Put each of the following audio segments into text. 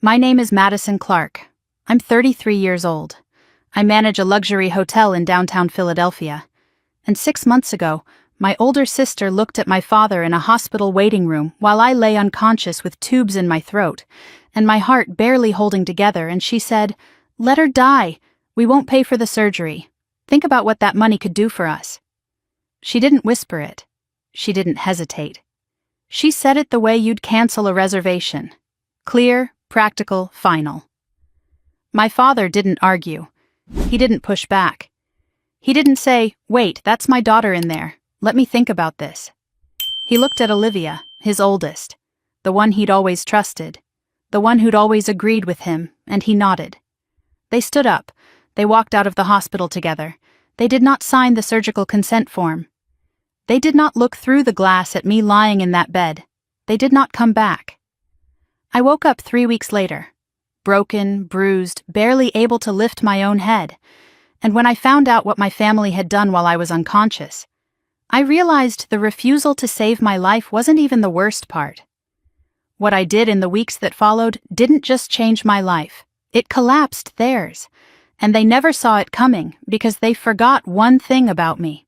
My name is Madison Clark. I'm 33 years old. I manage a luxury hotel in downtown Philadelphia. And 6 months ago, my older sister looked at my father in a hospital waiting room while I lay unconscious with tubes in my throat, and my heart barely holding together, and she said, "Let her die. We won't pay for the surgery. Think about what that money could do for us." She didn't whisper it. She didn't hesitate. She said it the way you'd cancel a reservation. Clear, practical, final. My father didn't argue. He didn't push back. He didn't say, "Wait, that's my daughter in there. Let me think about this." He looked at Olivia, his oldest, the one he'd always trusted, the one who'd always agreed with him, and he nodded. They stood up. They walked out of the hospital together. They did not sign the surgical consent form. They did not look through the glass at me lying in that bed. They did not come back. I woke up 3 weeks later, broken, bruised, barely able to lift my own head, and when I found out what my family had done while I was unconscious, I realized the refusal to save my life wasn't even the worst part. What I did in the weeks that followed didn't just change my life, it collapsed theirs, and they never saw it coming because they forgot one thing about me.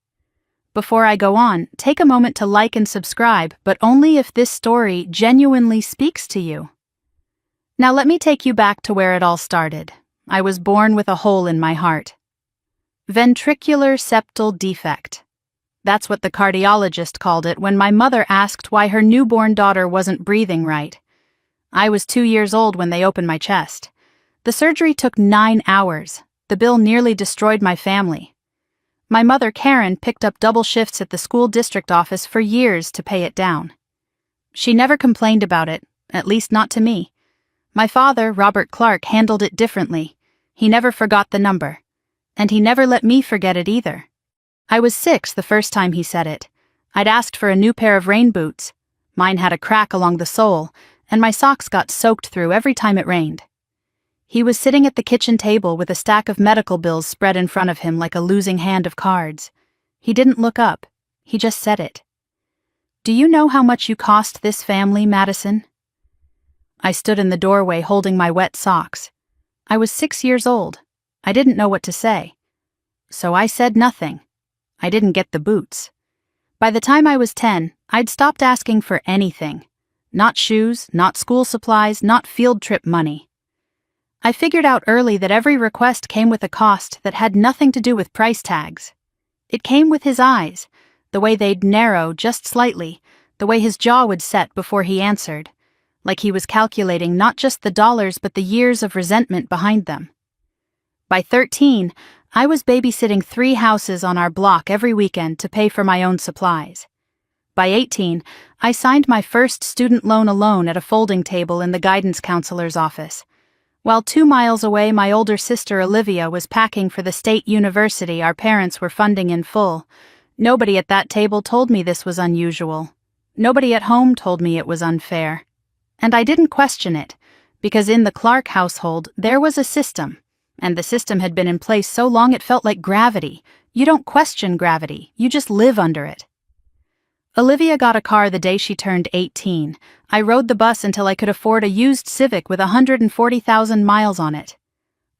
Before I go on, take a moment to like and subscribe, but only if this story genuinely speaks to you. Now let me take you back to where it all started. I was born with a hole in my heart. Ventricular septal defect. That's what the cardiologist called it when my mother asked why her newborn daughter wasn't breathing right. I was 2 years old when they opened my chest. The surgery took 9 hours. The bill nearly destroyed my family. My mother, Karen, picked up double shifts at the school district office for years to pay it down. She never complained about it, at least not to me. My father, Robert Clark, handled it differently. He never forgot the number. And he never let me forget it either. I was 6 the first time he said it. I'd asked for a new pair of rain boots. Mine had a crack along the sole, and my socks got soaked through every time it rained. He was sitting at the kitchen table with a stack of medical bills spread in front of him like a losing hand of cards. He didn't look up. He just said it. "Do you know how much you cost this family, Madison?" I stood in the doorway holding my wet socks. I was 6 years old. I didn't know what to say. So I said nothing. I didn't get the boots. By the time I was 10, I'd stopped asking for anything. Not shoes, not school supplies, not field trip money. I figured out early that every request came with a cost that had nothing to do with price tags. It came with his eyes, the way they'd narrow just slightly, the way his jaw would set before he answered, like he was calculating not just the dollars but the years of resentment behind them. By 13, I was babysitting 3 houses on our block every weekend to pay for my own supplies. By 18, I signed my first student loan alone at a folding table in the guidance counselor's office. While 2 miles away, my older sister Olivia was packing for the state university our parents were funding in full. Nobody at that table told me this was unusual. Nobody at home told me it was unfair. And I didn't question it, because in the Clark household there was a system, and the system had been in place so long it felt like gravity. You don't question gravity, you just live under it. Olivia got a car the day she turned 18. I rode the bus until I could afford a used Civic with 140,000 miles on it.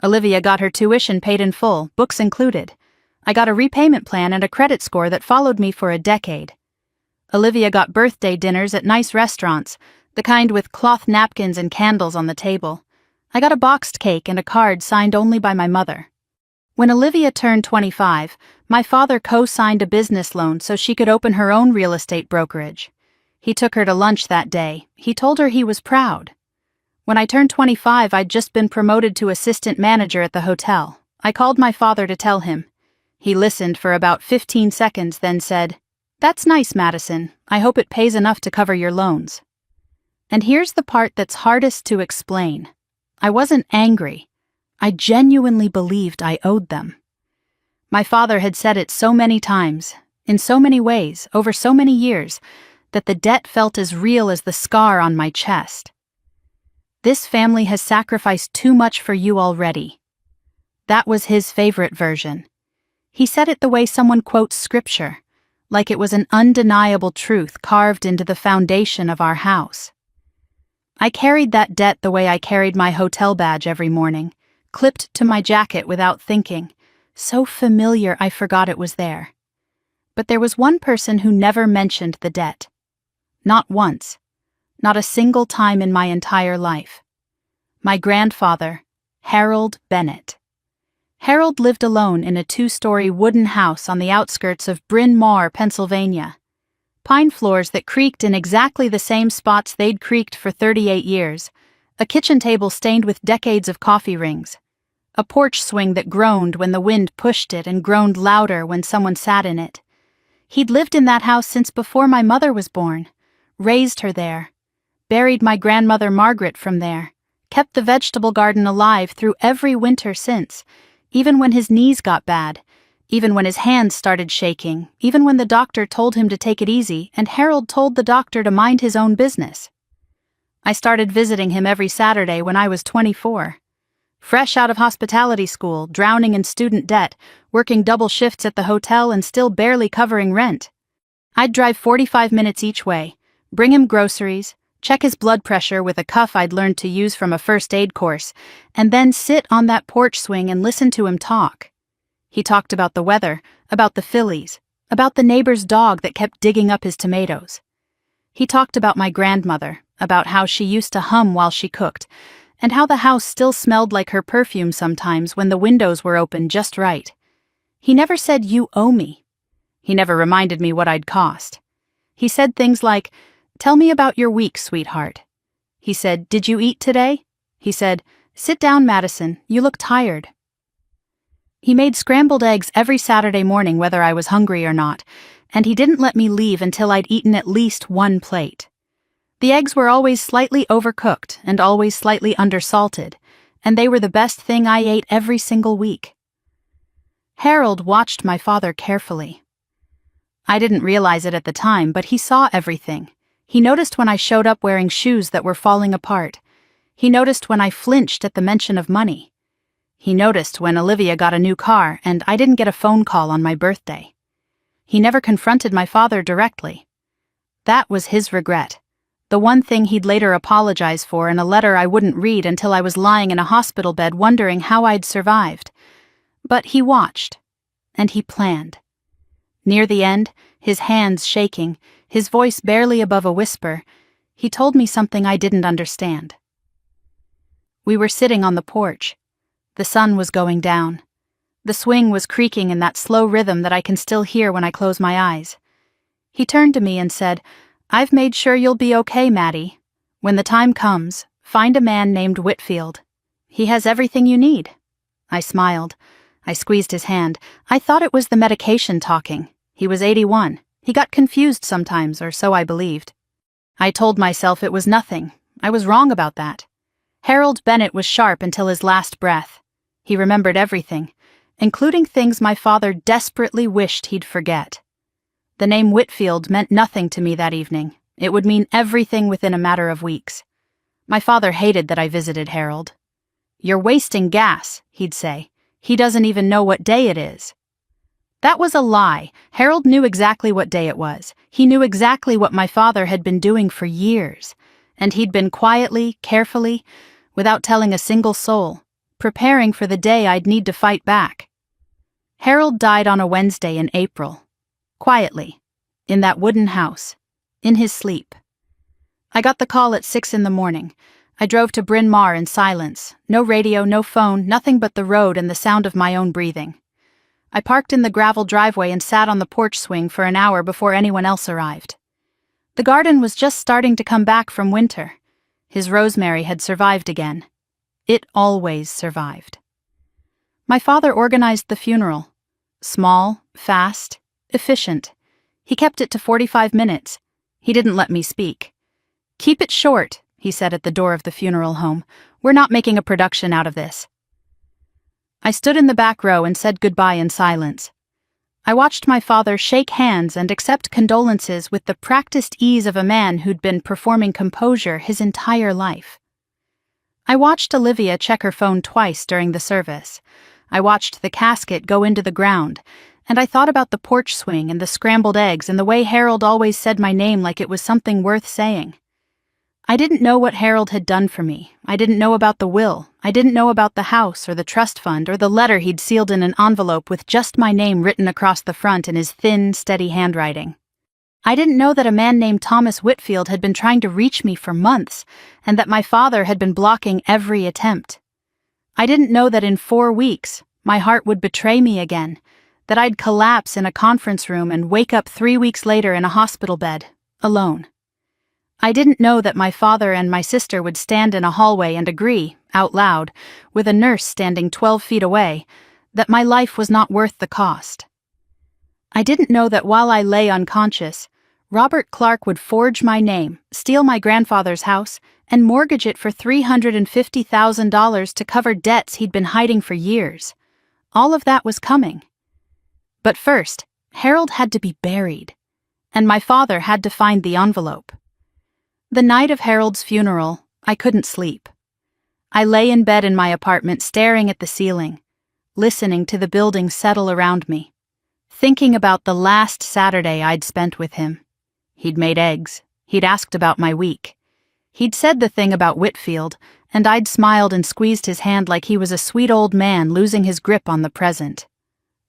Olivia got her tuition paid in full, books included. I got a repayment plan and a credit score that followed me for a decade. Olivia got birthday dinners at nice restaurants, the kind with cloth napkins and candles on the table. I got a boxed cake and a card signed only by my mother. When Olivia turned 25, my father co-signed a business loan so she could open her own real estate brokerage. He took her to lunch that day. He told her he was proud. When I turned 25, I'd just been promoted to assistant manager at the hotel. I called my father to tell him. He listened for about 15 seconds, then said, "That's nice, Madison. I hope it pays enough to cover your loans." And here's the part that's hardest to explain. I wasn't angry. I genuinely believed I owed them. My father had said it so many times, in so many ways, over so many years, that the debt felt as real as the scar on my chest. "This family has sacrificed too much for you already." That was his favorite version. He said it the way someone quotes scripture, like it was an undeniable truth carved into the foundation of our house. I carried that debt the way I carried my hotel badge every morning, clipped to my jacket without thinking, so familiar I forgot it was there. But there was one person who never mentioned the debt. Not once. Not a single time in my entire life. My grandfather, Harold Bennett. Harold lived alone in a 2-story wooden house on the outskirts of Bryn Mawr, Pennsylvania. Pine floors that creaked in exactly the same spots they'd creaked for 38 years, a kitchen table stained with decades of coffee rings, a porch swing that groaned when the wind pushed it and groaned louder when someone sat in it. He'd lived in that house since before my mother was born, raised her there, buried my grandmother Margaret from there, kept the vegetable garden alive through every winter since, even when his knees got bad, even when his hands started shaking, even when the doctor told him to take it easy and Harold told the doctor to mind his own business. I started visiting him every Saturday when I was 24. Fresh out of hospitality school, drowning in student debt, working double shifts at the hotel and still barely covering rent. I'd drive 45 minutes each way, bring him groceries, check his blood pressure with a cuff I'd learned to use from a first aid course, and then sit on that porch swing and listen to him talk. He talked about the weather, about the Phillies, about the neighbor's dog that kept digging up his tomatoes. He talked about my grandmother, about how she used to hum while she cooked, and how the house still smelled like her perfume sometimes when the windows were open just right. He never said, "You owe me." He never reminded me what I'd cost. He said things like, "Tell me about your week, sweetheart." He said, "Did you eat today?" He said, "Sit down, Madison, you look tired." He made scrambled eggs every Saturday morning whether I was hungry or not, and he didn't let me leave until I'd eaten at least one plate. The eggs were always slightly overcooked and always slightly undersalted, and they were the best thing I ate every single week. Harold watched my father carefully. I didn't realize it at the time, but he saw everything. He noticed when I showed up wearing shoes that were falling apart. He noticed when I flinched at the mention of money. He noticed when Olivia got a new car and I didn't get a phone call on my birthday. He never confronted my father directly. That was his regret, the one thing he'd later apologize for in a letter I wouldn't read until I was lying in a hospital bed wondering how I'd survived. But he watched, and he planned. Near the end, his hands shaking, his voice barely above a whisper, he told me something I didn't understand. We were sitting on the porch. The sun was going down. The swing was creaking in that slow rhythm that I can still hear when I close my eyes. He turned to me and said, "I've made sure you'll be okay, Maddie. When the time comes, find a man named Whitfield. He has everything you need." I smiled. I squeezed his hand. I thought it was the medication talking. He was 81. He got confused sometimes, or so I believed. I told myself it was nothing. I was wrong about that. Harold Bennett was sharp until his last breath. He remembered everything, including things my father desperately wished he'd forget. The name Whitfield meant nothing to me that evening. It would mean everything within a matter of weeks. My father hated that I visited Harold. "You're wasting gas," he'd say. "He doesn't even know what day it is." That was a lie. Harold knew exactly what day it was. He knew exactly what my father had been doing for years, and he'd been quietly, carefully, without telling a single soul, preparing for the day I'd need to fight back. Harold died on a Wednesday in April. Quietly. In that wooden house. In his sleep. I got the call at 6 a.m. I drove to Bryn Mawr in silence. No radio, no phone, nothing but the road and the sound of my own breathing. I parked in the gravel driveway and sat on the porch swing for an hour before anyone else arrived. The garden was just starting to come back from winter. His rosemary had survived again. It always survived. My father organized the funeral. Small, fast, efficient. He kept it to 45 minutes. He didn't let me speak. "Keep it short," he said at the door of the funeral home. "We're not making a production out of this." I stood in the back row and said goodbye in silence. I watched my father shake hands and accept condolences with the practiced ease of a man who'd been performing composure his entire life. I watched Olivia check her phone twice during the service. I watched the casket go into the ground, and I thought about the porch swing and the scrambled eggs and the way Harold always said my name like it was something worth saying. I didn't know what Harold had done for me. I didn't know about the will. I didn't know about the house or the trust fund or the letter he'd sealed in an envelope with just my name written across the front in his thin, steady handwriting. I didn't know that a man named Thomas Whitfield had been trying to reach me for months, and that my father had been blocking every attempt. I didn't know that in 4 weeks, my heart would betray me again, that I'd collapse in a conference room and wake up 3 weeks later in a hospital bed, alone. I didn't know that my father and my sister would stand in a hallway and agree, out loud, with a nurse standing 12 feet away, that my life was not worth the cost. I didn't know that while I lay unconscious, Robert Clark would forge my name, steal my grandfather's house, and mortgage it for $350,000 to cover debts he'd been hiding for years. All of that was coming. But first, Harold had to be buried, and my father had to find the envelope. The night of Harold's funeral, I couldn't sleep. I lay in bed in my apartment staring at the ceiling, listening to the building settle around me, thinking about the last Saturday I'd spent with him. He'd made eggs. He'd asked about my week. He'd said the thing about Whitfield, and I'd smiled and squeezed his hand like he was a sweet old man losing his grip on the present.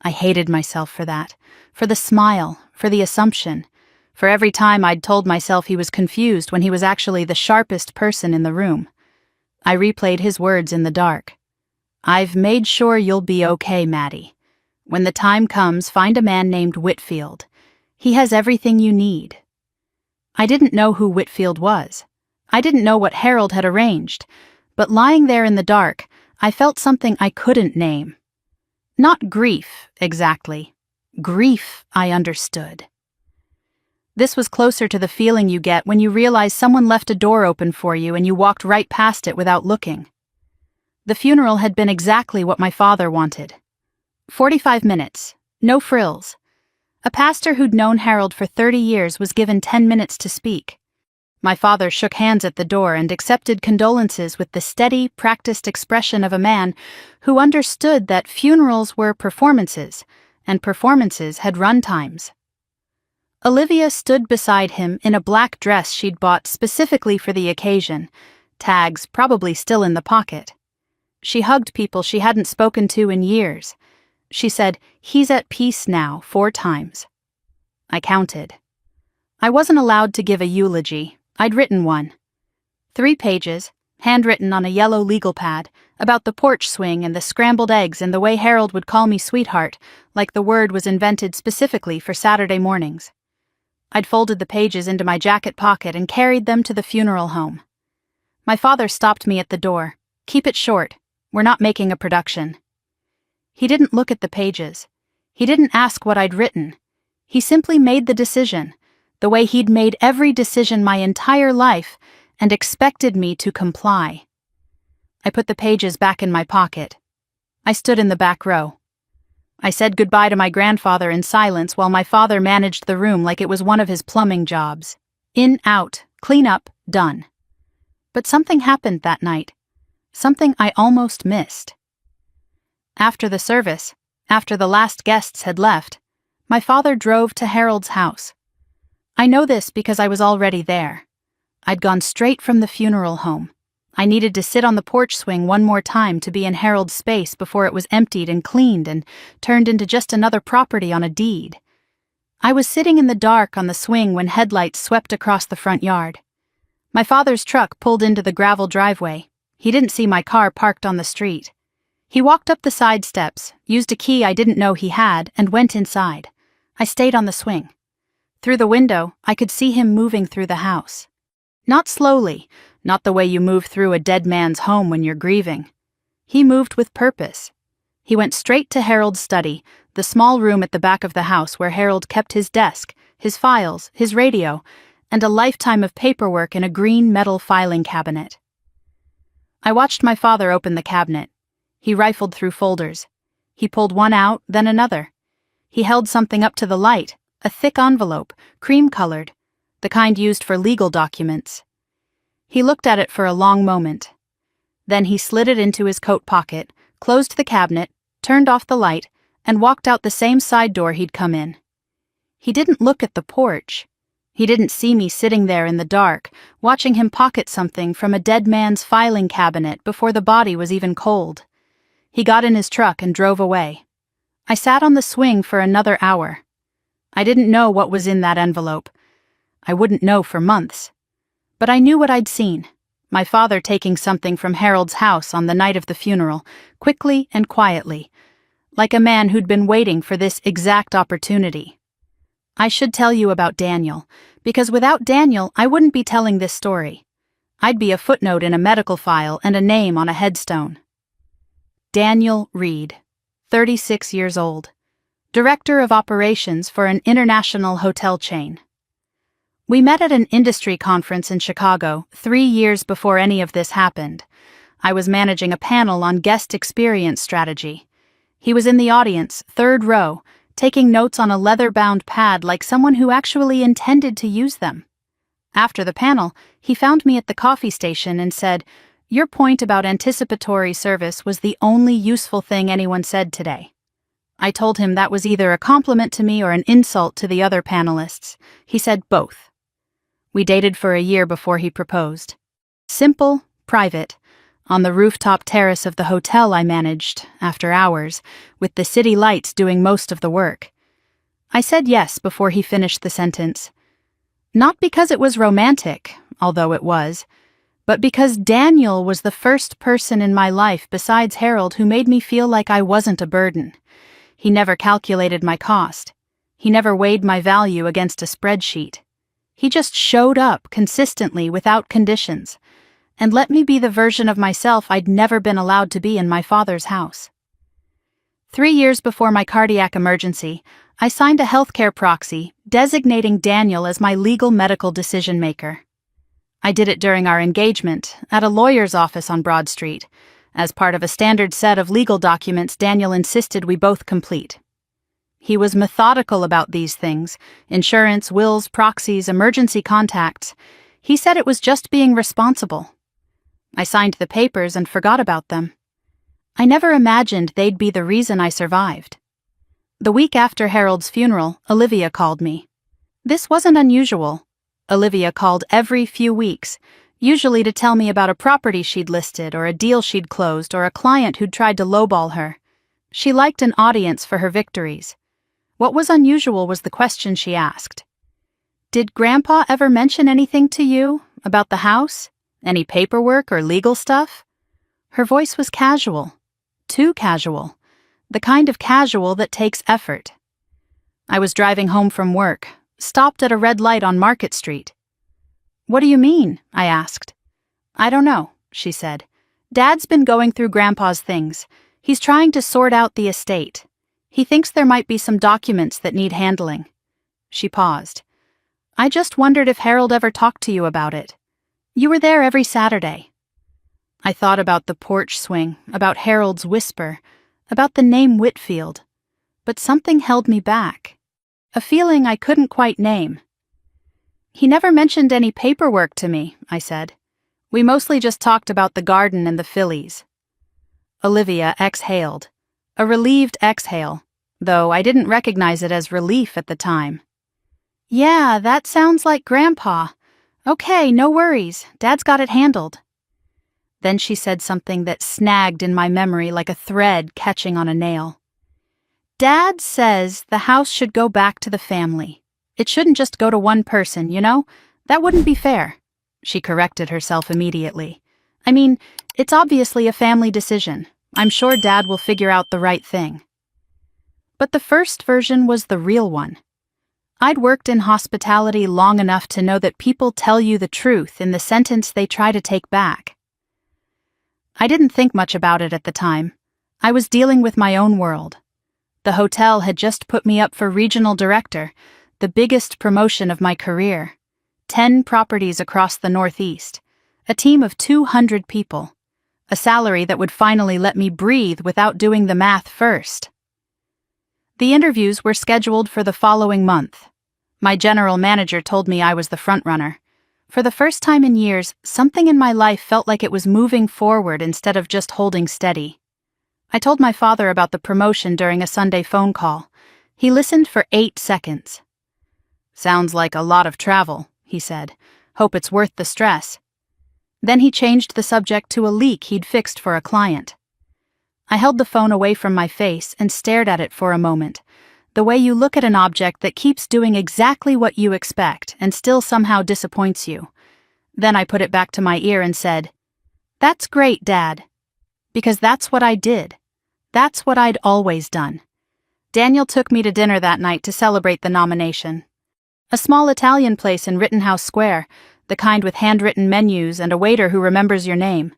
I hated myself for that, for the smile, for the assumption, for every time I'd told myself he was confused when he was actually the sharpest person in the room. I replayed his words in the dark. "I've made sure you'll be okay, Maddie. When the time comes, find a man named Whitfield. He has everything you need." I didn't know who Whitfield was. I didn't know what Harold had arranged, but lying there in the dark, I felt something I couldn't name. Not grief, exactly. Grief, I understood. This was closer to the feeling you get when you realize someone left a door open for you and you walked right past it without looking. The funeral had been exactly what my father wanted. 45 minutes, no frills. A pastor who'd known Harold for 30 years was given 10 minutes to speak. My father shook hands at the door and accepted condolences with the steady, practiced expression of a man who understood that funerals were performances, and performances had run times. Olivia stood beside him in a black dress she'd bought specifically for the occasion, tags probably still in the pocket. She hugged people she hadn't spoken to in years. She said, "He's at peace now," 4 times. I counted. I wasn't allowed to give a eulogy. I'd written one. 3 pages, handwritten on a yellow legal pad, about the porch swing and the scrambled eggs and the way Harold would call me sweetheart, like the word was invented specifically for Saturday mornings. I'd folded the pages into my jacket pocket and carried them to the funeral home. My father stopped me at the door. "Keep it short. We're not making a production." He didn't look at the pages. He didn't ask what I'd written. He simply made the decision, the way he'd made every decision my entire life, and expected me to comply. I put the pages back in my pocket. I stood in the back row. I said goodbye to my grandfather in silence while my father managed the room like it was one of his plumbing jobs. In, out, clean up, done. But something happened that night. Something I almost missed. After the service, after the last guests had left, my father drove to Harold's house. I know this because I was already there. I'd gone straight from the funeral home. I needed to sit on the porch swing one more time to be in Harold's space before it was emptied and cleaned and turned into just another property on a deed. I was sitting in the dark on the swing when headlights swept across the front yard. My father's truck pulled into the gravel driveway. He didn't see my car parked on the street. He walked up the side steps, used a key I didn't know he had, and went inside. I stayed on the swing. Through the window, I could see him moving through the house. Not slowly, not the way you move through a dead man's home when you're grieving. He moved with purpose. He went straight to Harold's study, the small room at the back of the house where Harold kept his desk, his files, his radio, and a lifetime of paperwork in a green metal filing cabinet. I watched my father open the cabinet. He rifled through folders. He pulled one out, then another. He held something up to the light, a thick envelope, cream-colored, the kind used for legal documents. He looked at it for a long moment. Then he slid it into his coat pocket, closed the cabinet, turned off the light, and walked out the same side door he'd come in. He didn't look at the porch. He didn't see me sitting there in the dark, watching him pocket something from a dead man's filing cabinet before the body was even cold. He got in his truck and drove away. I sat on the swing for another hour. I didn't know what was in that envelope. I wouldn't know for months. But I knew what I'd seen. My father taking something from Harold's house on the night of the funeral, quickly and quietly, like a man who'd been waiting for this exact opportunity. I should tell you about Daniel, because without Daniel, I wouldn't be telling this story. I'd be a footnote in a medical file and a name on a headstone. Daniel Reed, 36 years old, Director of Operations for an international hotel chain. We met at an industry conference in Chicago 3 years before any of this happened. I was managing a panel on guest experience strategy. He was in the audience, third row, taking notes on a leather-bound pad like someone who actually intended to use them. After the panel, he found me at the coffee station and said, "Your point about anticipatory service was the only useful thing anyone said today." I told him that was either a compliment to me or an insult to the other panelists. He said both. We dated for a year before he proposed. Simple, private, on the rooftop terrace of the hotel I managed, after hours, with the city lights doing most of the work. I said yes before he finished the sentence. Not because it was romantic, although it was, but because Daniel was the first person in my life besides Harold who made me feel like I wasn't a burden. He never calculated my cost. He never weighed my value against a spreadsheet. He just showed up consistently without conditions, and let me be the version of myself I'd never been allowed to be in my father's house. 3 years before my cardiac emergency, I signed a healthcare proxy designating Daniel as my legal medical decision-maker. I did it during our engagement at a lawyer's office on Broad Street, as part of a standard set of legal documents Daniel insisted we both complete. He was methodical about these things: insurance, wills, proxies, emergency contacts. He said it was just being responsible. I signed the papers and forgot about them. I never imagined they'd be the reason I survived. The week after Harold's funeral, Olivia called me. This wasn't unusual. Olivia called every few weeks, usually to tell me about a property she'd listed or a deal she'd closed or a client who'd tried to lowball her. She liked an audience for her victories. What was unusual was the question she asked. "Did Grandpa ever mention anything to you about the house? Any paperwork or legal stuff?" Her voice was casual. Too casual. The kind of casual that takes effort. I was driving home from work, stopped at a red light on Market Street. "What do you mean?" I asked. "I don't know," she said. "Dad's been going through Grandpa's things. He's trying to sort out the estate. He thinks there might be some documents that need handling." She paused. "I just wondered if Harold ever talked to you about it. You were there every Saturday." I thought about the porch swing, about Harold's whisper, about the name Whitfield, but something held me back. A feeling I couldn't quite name. "He never mentioned any paperwork to me," I said. "We mostly just talked about the garden and the fillies." Olivia exhaled. A relieved exhale, though I didn't recognize it as relief at the time. "Yeah, that sounds like Grandpa. Okay, no worries. Dad's got it handled." Then she said something that snagged in my memory like a thread catching on a nail. "Dad says the house should go back to the family. It shouldn't just go to one person, you know? That wouldn't be fair." She corrected herself immediately. "I mean, it's obviously a family decision. I'm sure Dad will figure out the right thing." But the first version was the real one. I'd worked in hospitality long enough to know that people tell you the truth in the sentence they try to take back. I didn't think much about it at the time. I was dealing with my own world. The hotel had just put me up for regional director, the biggest promotion of my career. 10 properties across the Northeast, a team of 200 people, a salary that would finally let me breathe without doing the math first. The interviews were scheduled for the following month. My general manager told me I was the frontrunner. For the first time in years, something in my life felt like it was moving forward instead of just holding steady. I told my father about the promotion during a Sunday phone call. He listened for 8 seconds. "Sounds like a lot of travel," he said. "Hope it's worth the stress." Then he changed the subject to a leak he'd fixed for a client. I held the phone away from my face and stared at it for a moment, the way you look at an object that keeps doing exactly what you expect and still somehow disappoints you. Then I put it back to my ear and said, "That's great, Dad." Because that's what I did. That's what I'd always done. Daniel took me to dinner that night to celebrate the nomination. A small Italian place in Rittenhouse Square, the kind with handwritten menus and a waiter who remembers your name.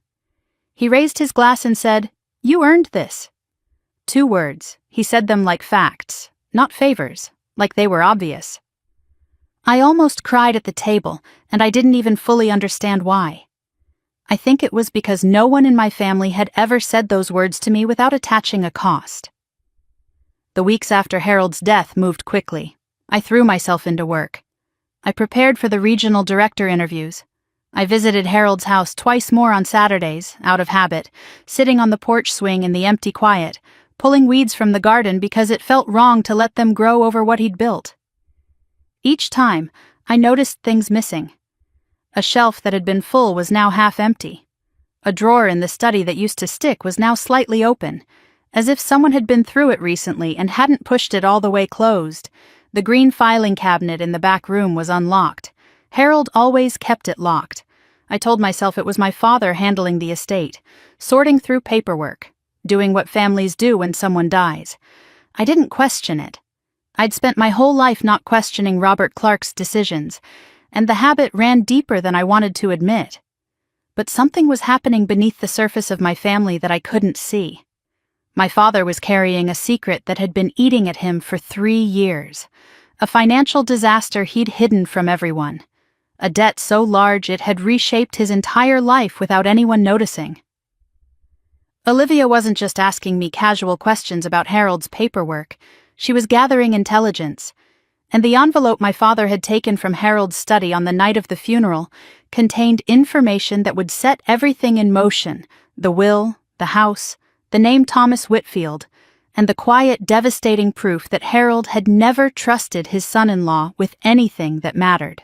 He raised his glass and said, "You earned this." 2 words. He said them like facts, not favors, like they were obvious. I almost cried at the table, and I didn't even fully understand why. I think it was because no one in my family had ever said those words to me without attaching a cost. The weeks after Harold's death moved quickly. I threw myself into work. I prepared for the regional director interviews. I visited Harold's house twice more on Saturdays, out of habit, sitting on the porch swing in the empty quiet, pulling weeds from the garden because it felt wrong to let them grow over what he'd built. Each time, I noticed things missing. A shelf that had been full was now half empty. A drawer in the study that used to stick was now slightly open, as if someone had been through it recently and hadn't pushed it all the way closed. The green filing cabinet in the back room was unlocked. Harold always kept it locked. I told myself it was my father handling the estate, sorting through paperwork, doing what families do when someone dies. I didn't question it. I'd spent my whole life not questioning Robert Clark's decisions, and the habit ran deeper than I wanted to admit. But something was happening beneath the surface of my family that I couldn't see. My father was carrying a secret that had been eating at him for 3 years, a financial disaster he'd hidden from everyone, a debt so large it had reshaped his entire life without anyone noticing. Olivia wasn't just asking me casual questions about Harold's paperwork, she was gathering intelligence, and the envelope my father had taken from Harold's study on the night of the funeral contained information that would set everything in motion: the will, the house, the name Thomas Whitfield, and the quiet, devastating proof that Harold had never trusted his son-in-law with anything that mattered.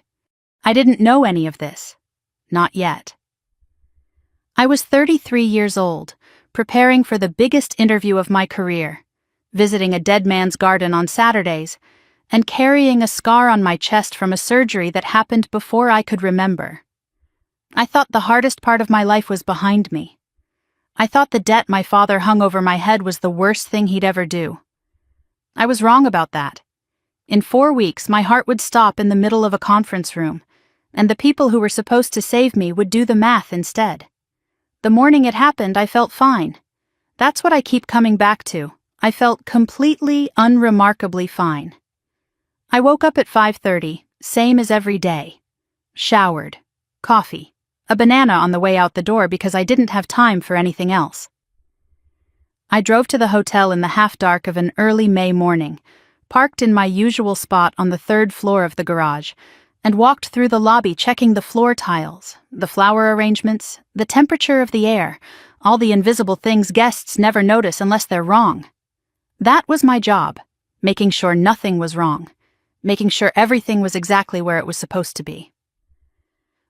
I didn't know any of this. Not yet. I was 33 years old, preparing for the biggest interview of my career, visiting a dead man's garden on Saturdays, and carrying a scar on my chest from a surgery that happened before I could remember. I thought the hardest part of my life was behind me. I thought the debt my father hung over my head was the worst thing he'd ever do. I was wrong about that. In 4 weeks, my heart would stop in the middle of a conference room, and the people who were supposed to save me would do the math instead. The morning it happened, I felt fine. That's what I keep coming back to. I felt completely, unremarkably fine. I woke up at 5:30, same as every day. Showered. Coffee. A banana on the way out the door because I didn't have time for anything else. I drove to the hotel in the half-dark of an early May morning, parked in my usual spot on the 3rd floor of the garage, and walked through the lobby checking the floor tiles, the flower arrangements, the temperature of the air, all the invisible things guests never notice unless they're wrong. That was my job, making sure nothing was wrong, making sure everything was exactly where it was supposed to be.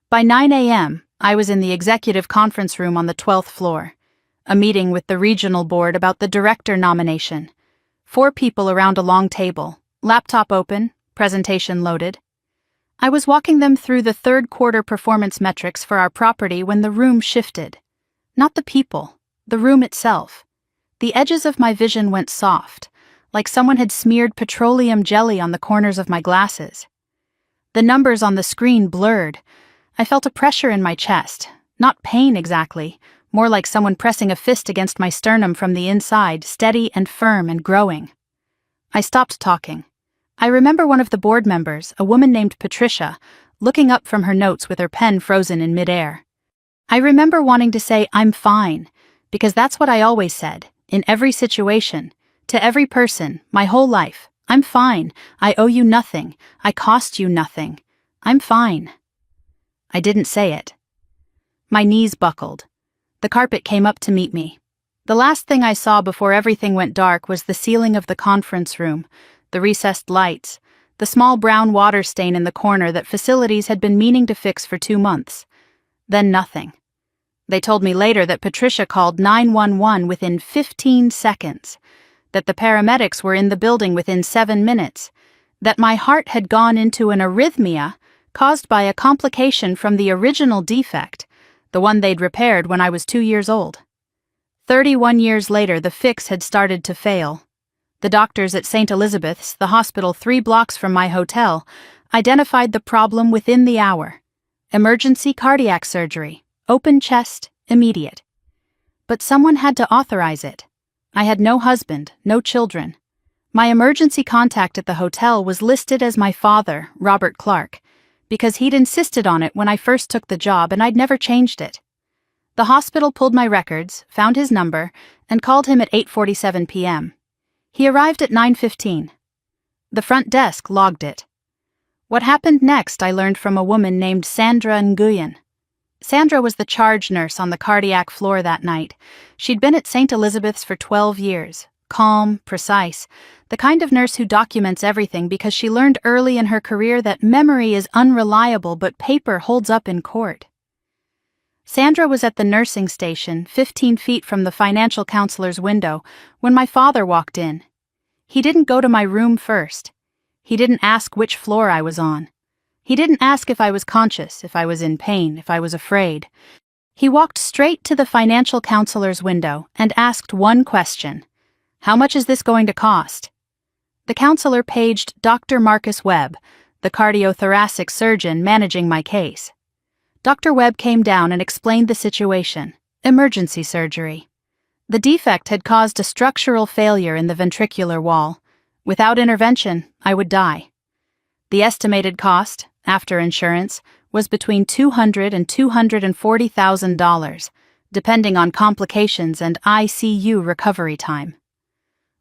By 9 a.m., I was in the executive conference room on the 12th floor, a meeting with the regional board about the director nomination. 4 people around a long table, laptop open, presentation loaded. I was walking them through the 3rd quarter performance metrics for our property when the room shifted. Not the people, the room itself. The edges of my vision went soft, like someone had smeared petroleum jelly on the corners of my glasses. The numbers on the screen blurred. I felt a pressure in my chest, not pain exactly, more like someone pressing a fist against my sternum from the inside, steady and firm and growing. I stopped talking. I remember one of the board members, a woman named Patricia, looking up from her notes with her pen frozen in midair. I remember wanting to say, "I'm fine," because that's what I always said, in every situation, to every person, my whole life. "I'm fine. I owe you nothing. I cost you nothing. I'm fine." I didn't say it. My knees buckled. The carpet came up to meet me. The last thing I saw before everything went dark was the ceiling of the conference room, the recessed lights, the small brown water stain in the corner that facilities had been meaning to fix for 2 months. Then nothing. They told me later that Patricia called 911 within 15 seconds, that the paramedics were in the building within 7 minutes, that my heart had gone into an arrhythmia caused by a complication from the original defect, the one they'd repaired when I was 2 years old. 31 years later, the fix had started to fail. The doctors at St. Elizabeth's, the hospital 3 blocks from my hotel, identified the problem within the hour. Emergency cardiac surgery, open chest, immediate. But someone had to authorize it. I had no husband, no children. My emergency contact at the hotel was listed as my father, Robert Clark, because he'd insisted on it when I first took the job and I'd never changed it. The hospital pulled my records, found his number, and called him at 8:47 p.m. He arrived at 9:15. The front desk logged it. What happened next I learned from a woman named Sandra Nguyen. Sandra was the charge nurse on the cardiac floor that night. She'd been at St. Elizabeth's for 12 years, calm, precise, the kind of nurse who documents everything because she learned early in her career that memory is unreliable but paper holds up in court. Sandra was at the nursing station, 15 feet from the financial counselor's window, when my father walked in. He didn't go to my room first. He didn't ask which floor I was on. He didn't ask if I was conscious, if I was in pain, if I was afraid. He walked straight to the financial counselor's window and asked one question. How much is this going to cost? The counselor paged Dr. Marcus Webb, the cardiothoracic surgeon managing my case. Dr. Webb came down and explained the situation. Emergency surgery. The defect had caused a structural failure in the ventricular wall. Without intervention, I would die. The estimated cost, after insurance, was between $200,000 and $240,000, depending on complications and ICU recovery time.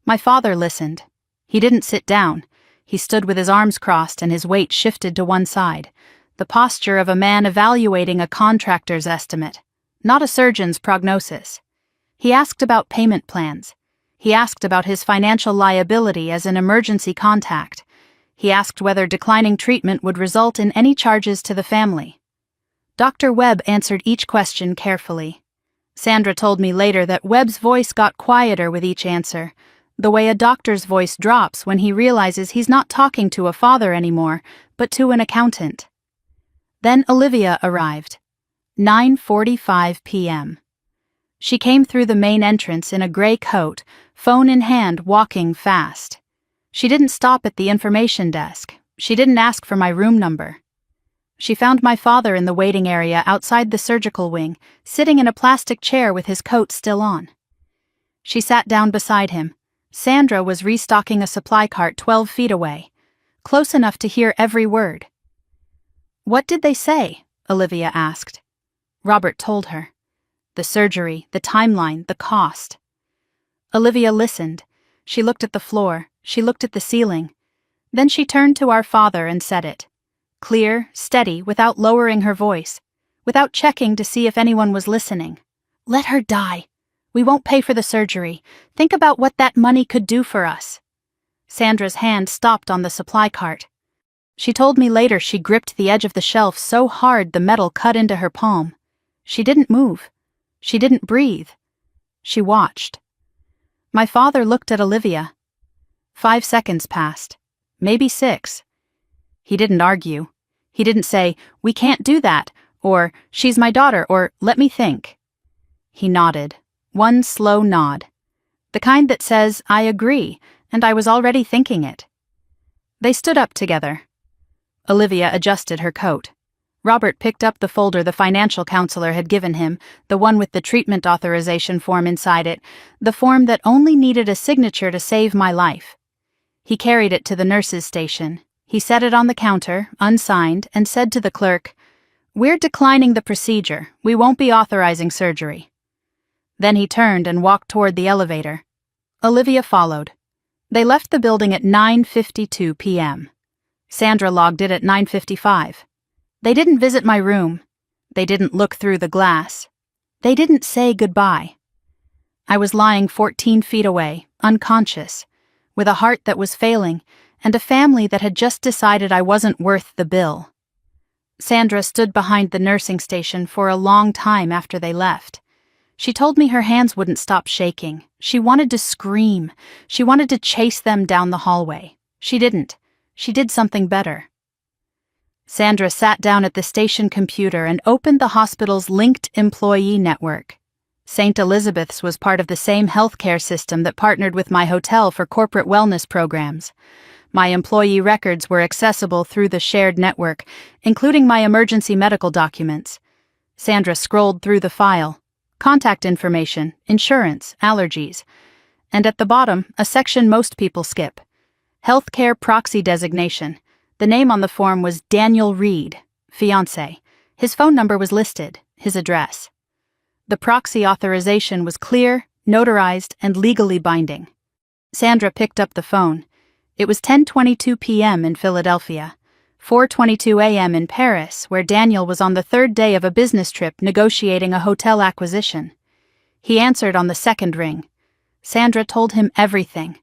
My father listened. He didn't sit down. He stood with his arms crossed and his weight shifted to one side, the posture of a man evaluating a contractor's estimate, not a surgeon's prognosis. He asked about payment plans. He asked about his financial liability as an emergency contact. He asked whether declining treatment would result in any charges to the family. Dr. Webb answered each question carefully. Sandra told me later that Webb's voice got quieter with each answer, the way a doctor's voice drops when he realizes he's not talking to a father anymore, but to an accountant. Then Olivia arrived. 9:45 p.m. She came through the main entrance in a gray coat, phone in hand, walking fast. She didn't stop at the information desk. She didn't ask for my room number. She found my father in the waiting area outside the surgical wing, sitting in a plastic chair with his coat still on. She sat down beside him. Sandra was restocking a supply cart 12 feet away, close enough to hear every word. What did they say? Olivia asked. Robert told her. The surgery, the timeline, the cost. Olivia listened. She looked at the floor. She looked at the ceiling. Then she turned to our father and said it. Clear, steady, without lowering her voice, without checking to see if anyone was listening. Let her die. We won't pay for the surgery. Think about what that money could do for us. Sandra's hand stopped on the supply cart. She told me later she gripped the edge of the shelf so hard the metal cut into her palm. She didn't move. She didn't breathe. She watched. My father looked at Olivia. 5 seconds passed. Maybe 6. He didn't argue. He didn't say, "We can't do that," or "She's my daughter," or "Let me think." He nodded. One slow nod. The kind that says, "I agree," and I was already thinking it. They stood up together. Olivia adjusted her coat. Robert picked up the folder the financial counselor had given him, the one with the treatment authorization form inside it, the form that only needed a signature to save my life. He carried it to the nurse's station. He set it on the counter, unsigned, and said to the clerk, "We're declining the procedure. We won't be authorizing surgery." Then he turned and walked toward the elevator. Olivia followed. They left the building at 9:52 p.m. Sandra logged it at 9:55. They didn't visit my room. They didn't look through the glass. They didn't say goodbye. I was lying 14 feet away, unconscious, with a heart that was failing, and a family that had just decided I wasn't worth the bill. Sandra stood behind the nursing station for a long time after they left. She told me her hands wouldn't stop shaking. She wanted to scream. She wanted to chase them down the hallway. She didn't. She did something better. Sandra sat down at the station computer and opened the hospital's linked employee network. St. Elizabeth's was part of the same healthcare system that partnered with my hotel for corporate wellness programs. My employee records were accessible through the shared network, including my emergency medical documents. Sandra scrolled through the file. Contact information, insurance, allergies. And at the bottom, a section most people skip. Healthcare proxy designation. The name on the form was Daniel Reed, fiancé. His phone number was listed, his address. The proxy authorization was clear, notarized, and legally binding. Sandra picked up the phone. It was 10:22 p.m. in Philadelphia, 4:22 a.m. in Paris, where Daniel was on the third day of a business trip negotiating a hotel acquisition. He answered on the second ring. Sandra told him everything.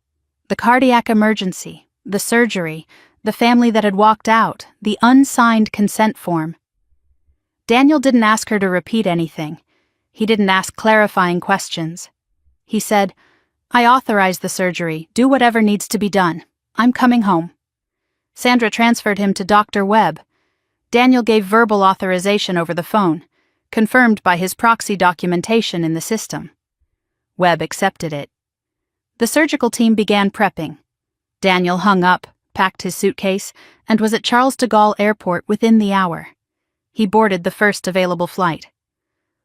The cardiac emergency, the surgery, the family that had walked out, the unsigned consent form. Daniel didn't ask her to repeat anything. He didn't ask clarifying questions. He said, "I authorize the surgery. Do whatever needs to be done. I'm coming home." Sandra transferred him to Dr. Webb. Daniel gave verbal authorization over the phone, confirmed by his proxy documentation in the system. Webb accepted it. The surgical team began prepping. Daniel hung up, packed his suitcase, and was at Charles de Gaulle Airport within the hour. He boarded the first available flight.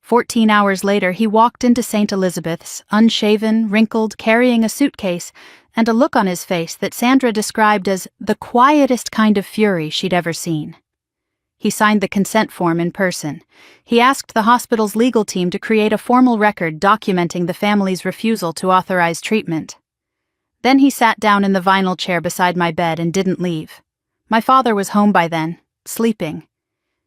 14 hours later, he walked into St. Elizabeth's, unshaven, wrinkled, carrying a suitcase, and a look on his face that Sandra described as the quietest kind of fury she'd ever seen. He signed the consent form in person. He asked the hospital's legal team to create a formal record documenting the family's refusal to authorize treatment. Then he sat down in the vinyl chair beside my bed and didn't leave. My father was home by then, sleeping.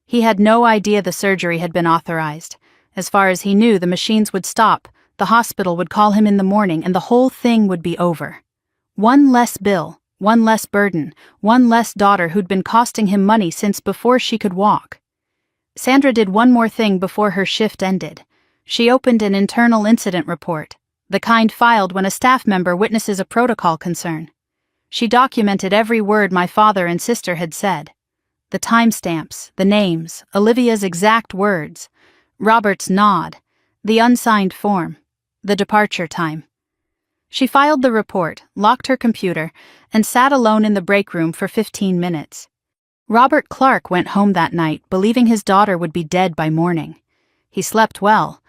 He had no idea the surgery had been authorized. As far as he knew, the machines would stop, the hospital would call him in the morning, and the whole thing would be over. One less bill, one less burden, one less daughter who'd been costing him money since before she could walk. Sandra did one more thing before her shift ended. She opened an internal incident report, the kind filed when a staff member witnesses a protocol concern. She documented every word my father and sister had said. The timestamps, the names, Olivia's exact words, Robert's nod, the unsigned form, the departure time. She filed the report, locked her computer, and sat alone in the break room for 15 minutes. Robert Clark went home that night, believing his daughter would be dead by morning. He slept well,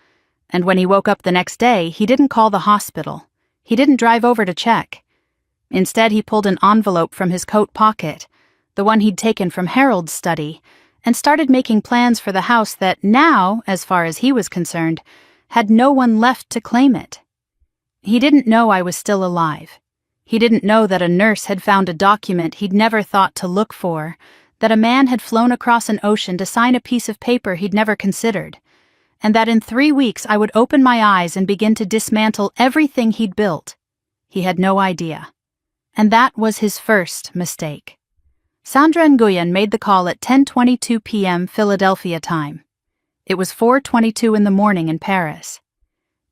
and when he woke up the next day, he didn't call the hospital. He didn't drive over to check. Instead, he pulled an envelope from his coat pocket, the one he'd taken from Harold's study, and started making plans for the house that now, as far as he was concerned, had no one left to claim it. He didn't know I was still alive. He didn't know that a nurse had found a document he'd never thought to look for, that a man had flown across an ocean to sign a piece of paper he'd never considered, and that in 3 weeks I would open my eyes and begin to dismantle everything he'd built. He had no idea. And that was his first mistake. Sandra Nguyen made the call at 10:22 p.m. Philadelphia time. It was 4:22 in the morning in Paris.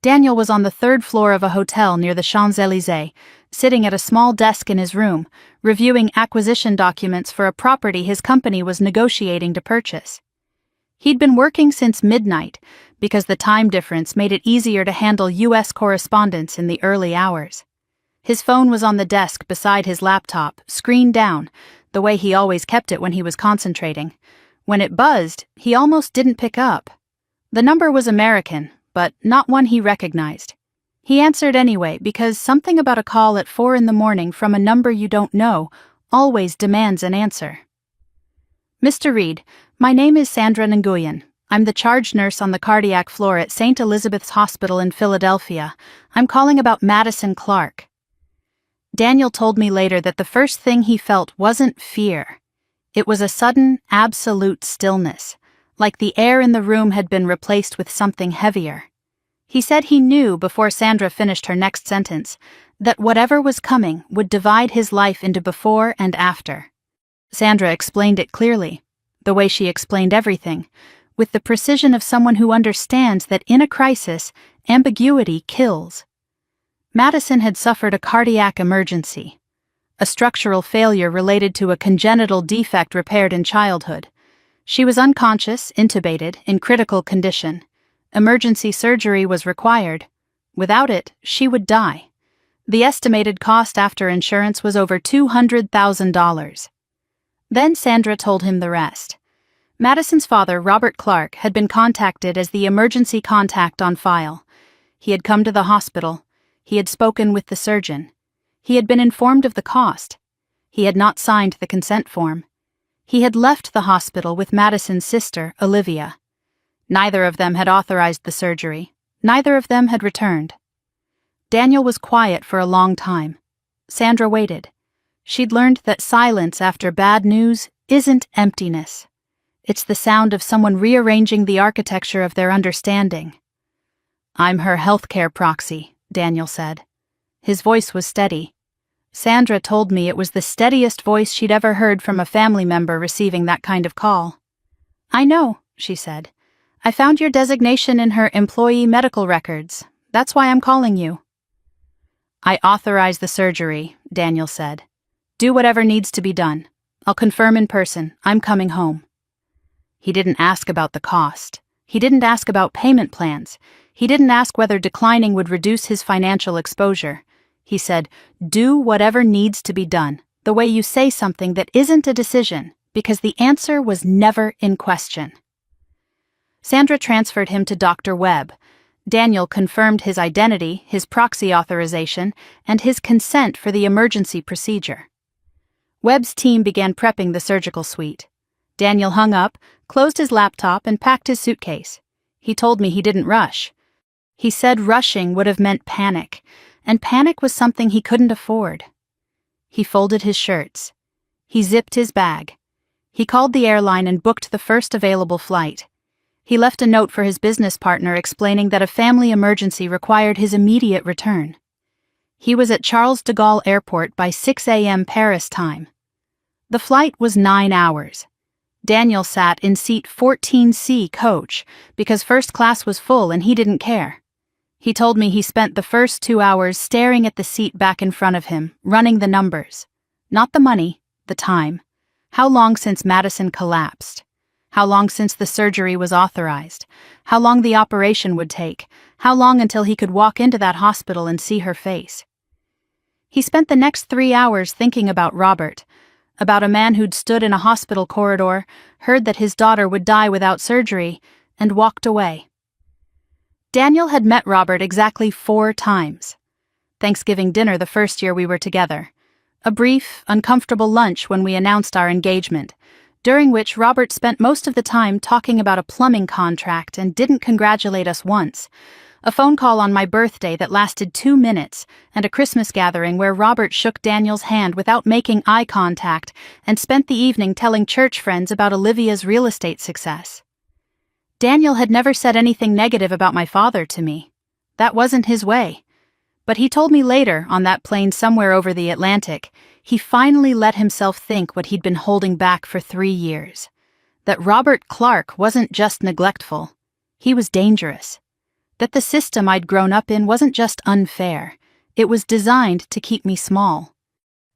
Daniel was on the third floor of a hotel near the Champs-Élysées, sitting at a small desk in his room, reviewing acquisition documents for a property his company was negotiating to purchase. He'd been working since midnight because the time difference made it easier to handle U.S. correspondence in the early hours. His phone was on the desk beside his laptop, screen down, the way he always kept it when he was concentrating. When it buzzed, he almost didn't pick up. The number was American, but not one he recognized. He answered anyway because something about a call at 4 in the morning from a number you don't know always demands an answer. "Mr. Reed, my name is Sandra Nguyen. I'm the charge nurse on the cardiac floor at St. Elizabeth's Hospital in Philadelphia. I'm calling about Madison Clark." Daniel told me later that the first thing he felt wasn't fear. It was a sudden, absolute stillness, like the air in the room had been replaced with something heavier. He said he knew before Sandra finished her next sentence that whatever was coming would divide his life into before and after. Sandra explained it clearly, the way she explained everything, with the precision of someone who understands that in a crisis, ambiguity kills. Madison had suffered a cardiac emergency, a structural failure related to a congenital defect repaired in childhood. She was unconscious, intubated, in critical condition. Emergency surgery was required. Without it, she would die. The estimated cost after insurance was over $200,000. Then Sandra told him the rest. Madison's father, Robert Clark, had been contacted as the emergency contact on file. He had come to the hospital. He had spoken with the surgeon. He had been informed of the cost. He had not signed the consent form. He had left the hospital with Madison's sister, Olivia. Neither of them had authorized the surgery. Neither of them had returned. Daniel was quiet for a long time. Sandra waited. She'd learned that silence after bad news isn't emptiness. It's the sound of someone rearranging the architecture of their understanding. "I'm her healthcare proxy," Daniel said. His voice was steady. Sandra told me it was the steadiest voice she'd ever heard from a family member receiving that kind of call. "I know," she said. "I found your designation in her employee medical records. That's why I'm calling you." "I authorize the surgery," Daniel said. "Do whatever needs to be done. I'll confirm in person. I'm coming home." He didn't ask about the cost. He didn't ask about payment plans. He didn't ask whether declining would reduce his financial exposure. He said, "Do whatever needs to be done, the way you say something that isn't a decision, because the answer was never in question." Sandra transferred him to Dr. Webb. Daniel confirmed his identity, his proxy authorization, and his consent for the emergency procedure. Webb's team began prepping the surgical suite. Daniel hung up, closed his laptop, and packed his suitcase. He told me he didn't rush. He said rushing would have meant panic, and panic was something he couldn't afford. He folded his shirts. He zipped his bag. He called the airline and booked the first available flight. He left a note for his business partner explaining that a family emergency required his immediate return. He was at Charles de Gaulle Airport by 6 a.m. Paris time. The flight was 9 hours. Daniel sat in seat 14C coach because first class was full and he didn't care. He told me he spent the first 2 hours staring at the seat back in front of him, running the numbers. Not the money, the time. How long since Madison collapsed? How long since the surgery was authorized? How long the operation would take? How long until he could walk into that hospital and see her face? He spent the next 3 hours thinking about Robert, about a man who'd stood in a hospital corridor, heard that his daughter would die without surgery, and walked away. Daniel had met Robert exactly 4 times. Thanksgiving dinner the first year we were together. A brief, uncomfortable lunch when we announced our engagement, during which Robert spent most of the time talking about a plumbing contract and didn't congratulate us once. A phone call on my birthday that lasted 2 minutes, and a Christmas gathering where Robert shook Daniel's hand without making eye contact and spent the evening telling church friends about Olivia's real estate success. Daniel had never said anything negative about my father to me. That wasn't his way. But he told me later, on that plane somewhere over the Atlantic, he finally let himself think what he'd been holding back for 3 years. That Robert Clark wasn't just neglectful. He was dangerous. That the system I'd grown up in wasn't just unfair. It was designed to keep me small.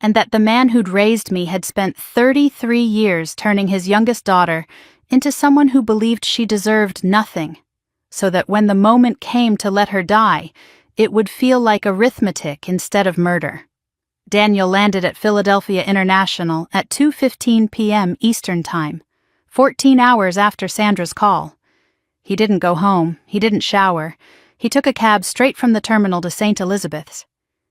And that the man who'd raised me had spent 33 years turning his youngest daughter into someone who believed she deserved nothing, so that when the moment came to let her die, it would feel like arithmetic instead of murder. Daniel landed at Philadelphia International at 2:15 p.m. Eastern Time, 14 hours after Sandra's call. He didn't go home, he didn't shower. He took a cab straight from the terminal to St. Elizabeth's.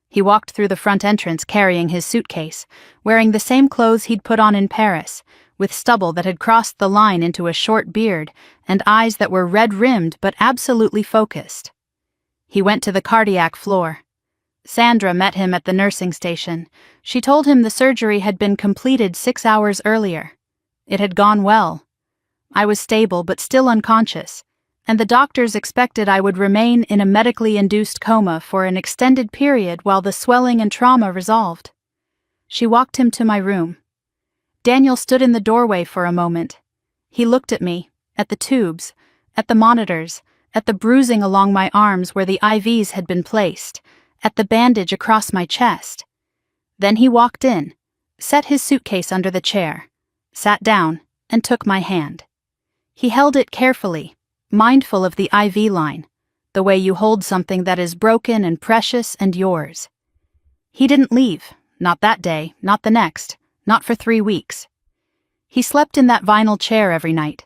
He walked through the front entrance carrying his suitcase, wearing the same clothes he'd put on in Paris, with stubble that had crossed the line into a short beard and eyes that were red-rimmed but absolutely focused. He went to the cardiac floor. Sandra met him at the nursing station. She told him the surgery had been completed 6 hours earlier. It had gone well. I was stable but still unconscious, and the doctors expected I would remain in a medically induced coma for an extended period while the swelling and trauma resolved. She walked him to my room. Daniel stood in the doorway for a moment. He looked at me, at the tubes, at the monitors, at the bruising along my arms where the IVs had been placed, at the bandage across my chest. Then he walked in, set his suitcase under the chair, sat down, and took my hand. He held it carefully, mindful of the IV line, the way you hold something that is broken and precious and yours. He didn't leave, not that day, not the next, not for 3 weeks. He slept in that vinyl chair every night.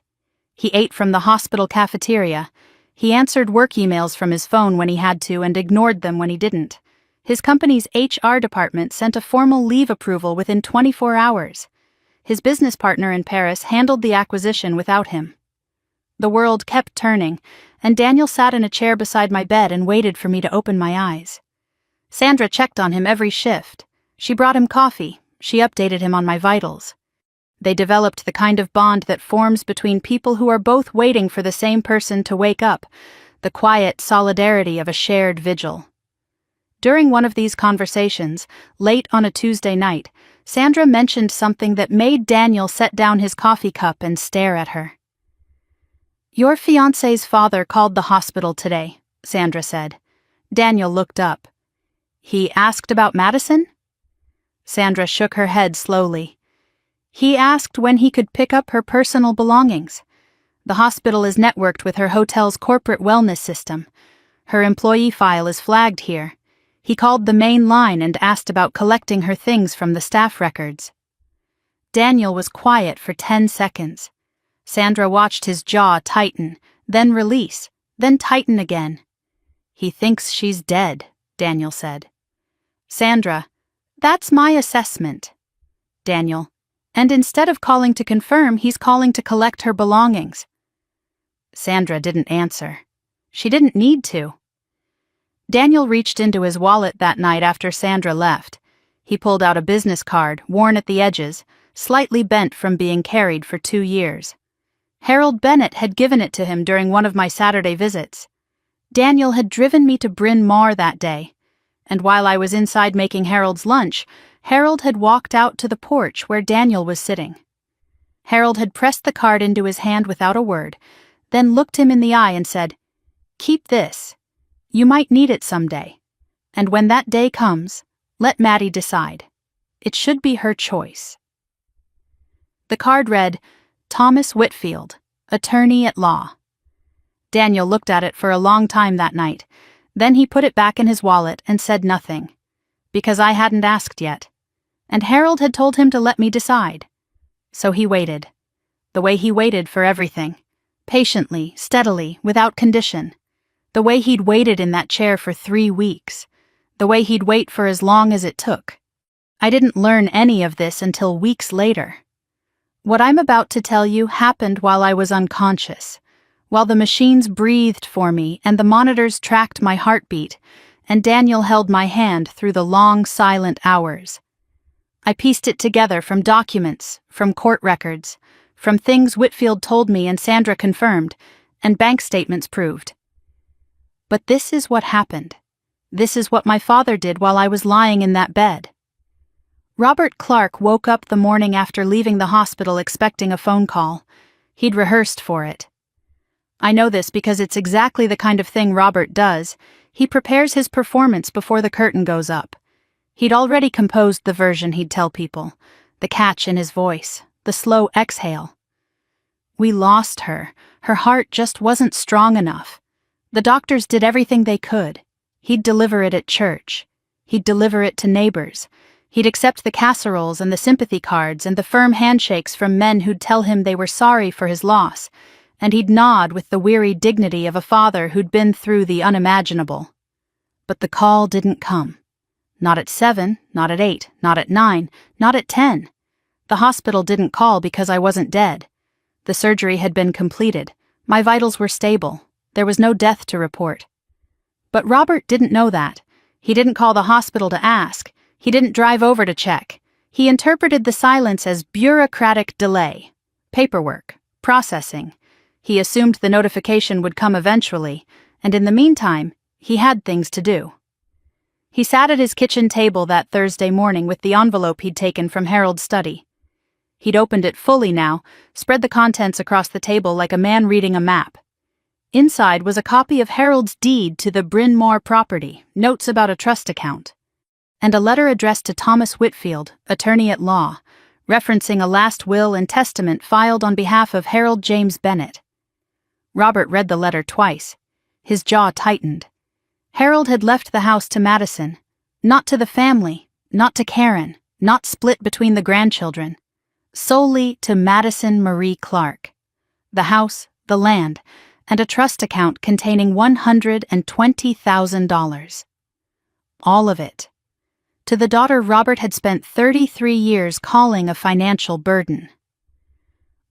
He ate from the hospital cafeteria. He answered work emails from his phone when he had to and ignored them when he didn't. His company's HR department sent a formal leave approval within 24 hours. His business partner in Paris handled the acquisition without him. The world kept turning, and Daniel sat in a chair beside my bed and waited for me to open my eyes. Sandra checked on him every shift. She brought him coffee. She updated him on my vitals. They developed the kind of bond that forms between people who are both waiting for the same person to wake up, the quiet solidarity of a shared vigil. During one of these conversations, late on a Tuesday night, Sandra mentioned something that made Daniel set down his coffee cup and stare at her. "Your fiancé's father called the hospital today," Sandra said. Daniel looked up. "He asked about Madison?" Sandra shook her head slowly. "He asked when he could pick up her personal belongings. The hospital is networked with her hotel's corporate wellness system. Her employee file is flagged here. He called the main line and asked about collecting her things from the staff records." Daniel was quiet for 10 seconds. Sandra watched his jaw tighten, then release, then tighten again. "He thinks she's dead," Daniel said. Sandra, "That's my assessment." Daniel, "And instead of calling to confirm, he's calling to collect her belongings." Sandra didn't answer. She didn't need to. Daniel reached into his wallet that night after Sandra left. He pulled out a business card, worn at the edges, slightly bent from being carried for 2 years. Harold Bennett had given it to him during one of my Saturday visits. Daniel had driven me to Bryn Mawr that day, and while I was inside making Harold's lunch, Harold had walked out to the porch where Daniel was sitting. Harold had pressed the card into his hand without a word, then looked him in the eye and said, "Keep this. You might need it someday. And when that day comes, let Maddie decide. It should be her choice." The card read, "Thomas Whitfield, attorney at law." Daniel looked at it for a long time that night. Then he put it back in his wallet and said nothing, because I hadn't asked yet. And Harold had told him to let me decide. So he waited. The way he waited for everything. Patiently, steadily, without condition. The way he'd waited in that chair for 3 weeks. The way he'd wait for as long as it took. I didn't learn any of this until weeks later. What I'm about to tell you happened while I was unconscious, while the machines breathed for me and the monitors tracked my heartbeat, and Daniel held my hand through the long, silent hours. I pieced it together from documents, from court records, from things Whitfield told me and Sandra confirmed, and bank statements proved. But this is what happened. This is what my father did while I was lying in that bed. Robert Clark woke up the morning after leaving the hospital expecting a phone call. He'd rehearsed for it. I know this because it's exactly the kind of thing Robert does. He prepares his performance before the curtain goes up. He'd already composed the version he'd tell people, the catch in his voice, the slow exhale. We lost her. Her heart just wasn't strong enough. The doctors did everything they could. He'd deliver it at church. He'd deliver it to neighbors. He'd accept the casseroles and the sympathy cards and the firm handshakes from men who'd tell him they were sorry for his loss, and he'd nod with the weary dignity of a father who'd been through the unimaginable. But the call didn't come. Not at 7, not at 8, not at 9, not at 10. The hospital didn't call because I wasn't dead. The surgery had been completed. My vitals were stable. There was no death to report. But Robert didn't know that. He didn't call the hospital to ask. He didn't drive over to check. He interpreted the silence as bureaucratic delay, paperwork, processing. He assumed the notification would come eventually, and in the meantime, he had things to do. He sat at his kitchen table that Thursday morning with the envelope he'd taken from Harold's study. He'd opened it fully now, spread the contents across the table like a man reading a map. Inside was a copy of Harold's deed to the Bryn Mawr property, notes about a trust account, and a letter addressed to Thomas Whitfield, attorney at law, referencing a last will and testament filed on behalf of Harold James Bennett. Robert read the letter twice. His jaw tightened. Harold had left the house to Madison, not to the family, not to Karen, not split between the grandchildren, solely to Madison Marie Clark. The house, the land, and a trust account containing $120,000. All of it. To the daughter Robert had spent 33 years calling a financial burden.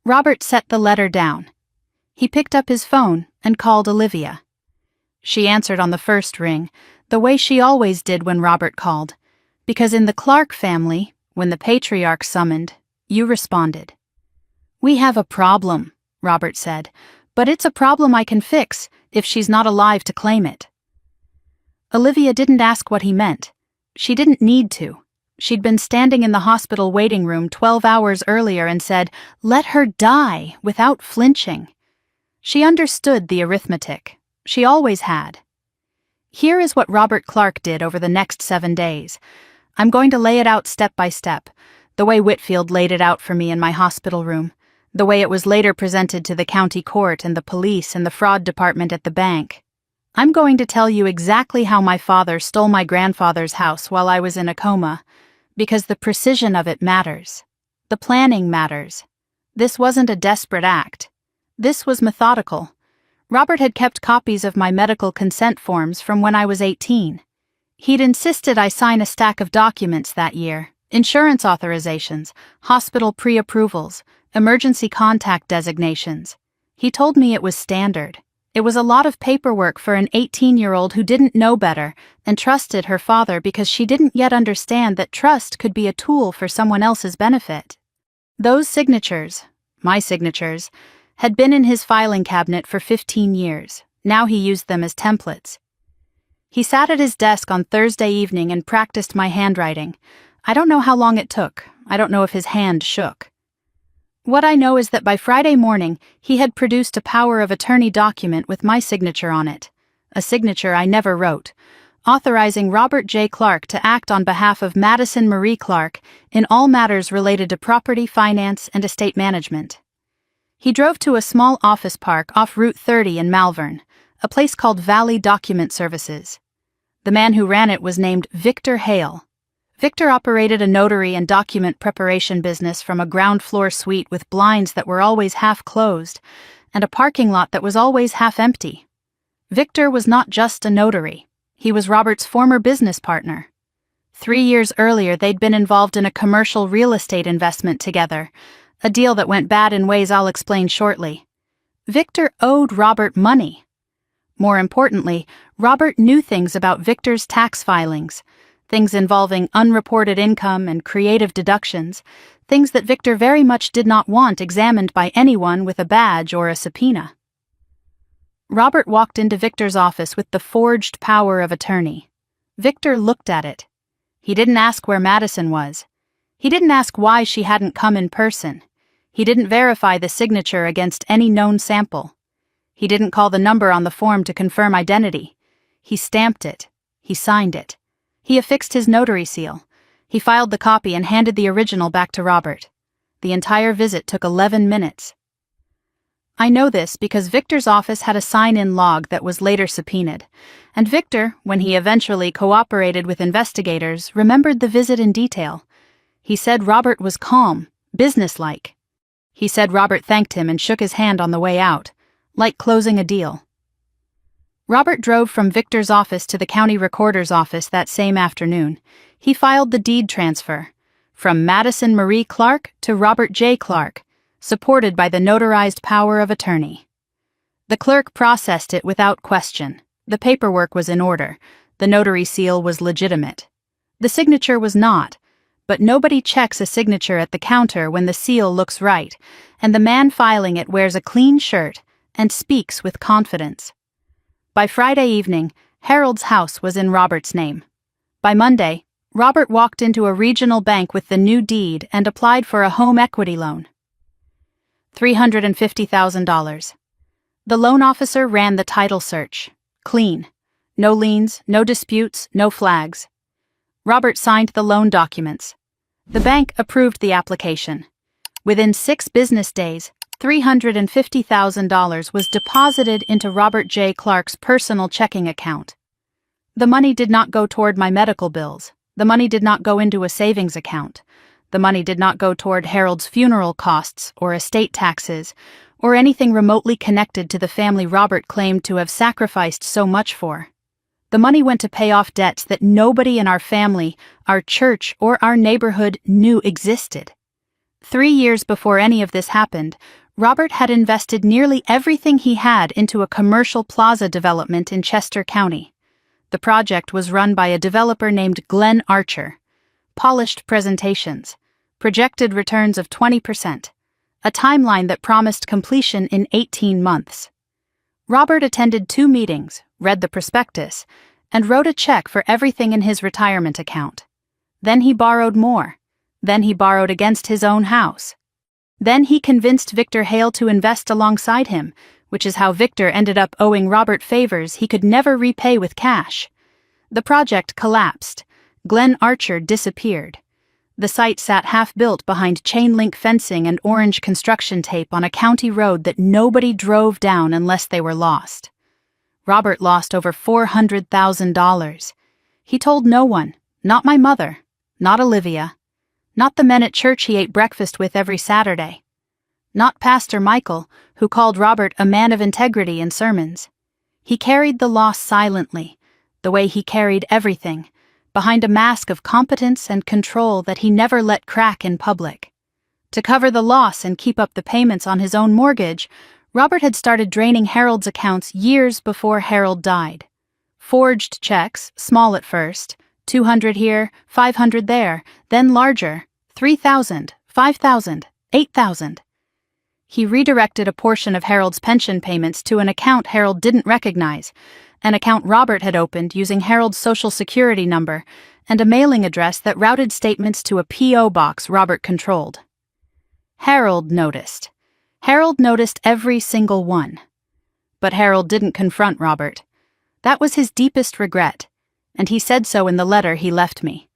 Robert set the letter down. He picked up his phone and called Olivia. She answered on the first ring, the way she always did when Robert called, because in the Clark family, when the patriarch summoned, you responded. "We have a problem," Robert said, "but it's a problem I can fix if she's not alive to claim it." Olivia didn't ask what he meant. She didn't need to. She'd been standing in the hospital waiting room 12 hours earlier and said, "Let her die," without flinching. She understood the arithmetic. She always had. Here is what Robert Clark did over the next 7 days. I'm going to lay it out step by step, the way Whitfield laid it out for me in my hospital room, the way it was later presented to the county court and the police and the fraud department at the bank. I'm going to tell you exactly how my father stole my grandfather's house while I was in a coma, because the precision of it matters. The planning matters. This wasn't a desperate act. This was methodical. Robert had kept copies of my medical consent forms from when I was 18. He'd insisted I sign a stack of documents that year: insurance authorizations, hospital pre-approvals, emergency contact designations. He told me it was standard. It was a lot of paperwork for an 18-year-old who didn't know better and trusted her father because she didn't yet understand that trust could be a tool for someone else's benefit. Those signatures, my signatures, had been in his filing cabinet for 15 years. Now he used them as templates. He sat at his desk on Thursday evening and practiced my handwriting. I don't know how long it took. I don't know if his hand shook. What I know is that by Friday morning, he had produced a power of attorney document with my signature on it, a signature I never wrote, authorizing Robert J. Clark to act on behalf of Madison Marie Clark in all matters related to property, finance, and estate management. He drove to a small office park off Route 30 in Malvern, a place called Valley Document Services. The man who ran it was named Victor Hale. Victor operated a notary and document preparation business from a ground-floor suite with blinds that were always half closed and a parking lot that was always half empty. Victor was not just a notary. He was Robert's former business partner. 3 years earlier, they'd been involved in a commercial real estate investment together, a deal that went bad in ways I'll explain shortly. Victor owed Robert money. More importantly, Robert knew things about Victor's tax filings, things involving unreported income and creative deductions, things that Victor very much did not want examined by anyone with a badge or a subpoena. Robert walked into Victor's office with the forged power of attorney. Victor looked at it. He didn't ask where Madison was. He didn't ask why she hadn't come in person. He didn't verify the signature against any known sample. He didn't call the number on the form to confirm identity. He stamped it. He signed it. He affixed his notary seal. He filed the copy and handed the original back to Robert. The entire visit took 11 minutes. I know this because Victor's office had a sign-in log that was later subpoenaed, and Victor, when he eventually cooperated with investigators, remembered the visit in detail. He said Robert was calm, businesslike. He said Robert thanked him and shook his hand on the way out, like closing a deal. Robert drove from Victor's office to the county recorder's office that same afternoon. He filed the deed transfer from Madison Marie Clark to Robert J. Clark, supported by the notarized power of attorney. The clerk processed it without question. The paperwork was in order. The notary seal was legitimate. The signature was not, but nobody checks a signature at the counter when the seal looks right, and the man filing it wears a clean shirt, and speaks with confidence. By Friday evening, Harold's house was in Robert's name. By Monday, Robert walked into a regional bank with the new deed and applied for a home equity loan. $350,000. The loan officer ran the title search. Clean. No liens, no disputes, no flags. Robert signed the loan documents. The bank approved the application. Within 6 business days, $350,000 was deposited into Robert J. Clark's personal checking account. The money did not go toward my medical bills. The money did not go into a savings account. The money did not go toward Harold's funeral costs or estate taxes, or anything remotely connected to the family Robert claimed to have sacrificed so much for. The money went to pay off debts that nobody in our family, our church, or our neighborhood knew existed. 3 years before any of this happened, Robert had invested nearly everything he had into a commercial plaza development in Chester County. The project was run by a developer named Glenn Archer. Polished presentations, projected returns of 20%, a timeline that promised completion in 18 months. Robert attended 2 meetings, read the prospectus, and wrote a check for everything in his retirement account. Then he borrowed more. Then he borrowed against his own house. Then he convinced Victor Hale to invest alongside him, which is how Victor ended up owing Robert favors he could never repay with cash. The project collapsed. Glenn Archer disappeared. The site sat half-built behind chain-link fencing and orange construction tape on a county road that nobody drove down unless they were lost. Robert lost over $400,000. He told no one, not my mother, not Olivia, not the men at church he ate breakfast with every Saturday, not Pastor Michael, who called Robert a man of integrity in sermons. He carried the loss silently, the way he carried everything, behind a mask of competence and control that he never let crack in public. To cover the loss and keep up the payments on his own mortgage, Robert had started draining Harold's accounts years before Harold died. Forged checks, small at first, 200 here, 500 there, then larger, 3,000, 5,000, 8,000. He redirected a portion of Harold's pension payments to an account Harold didn't recognize, an account Robert had opened using Harold's social security number and a mailing address that routed statements to a P.O. box Robert controlled. Harold noticed. Harold noticed every single one. But Harold didn't confront Robert. That was his deepest regret, and he said so in the letter he left me.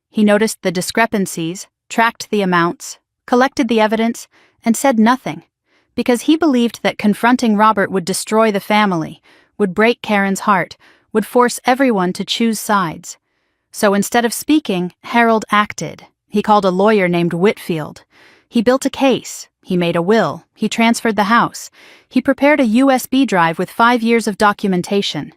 He noticed the discrepancies, tracked the amounts, collected the evidence, and said nothing, because he believed that confronting Robert would destroy the family, would break Karen's heart, would force everyone to choose sides. So instead of speaking, Harold acted. He called a lawyer named Whitfield. He built a case. He made a will. He transferred the house. He prepared a USB drive with 5 years of documentation.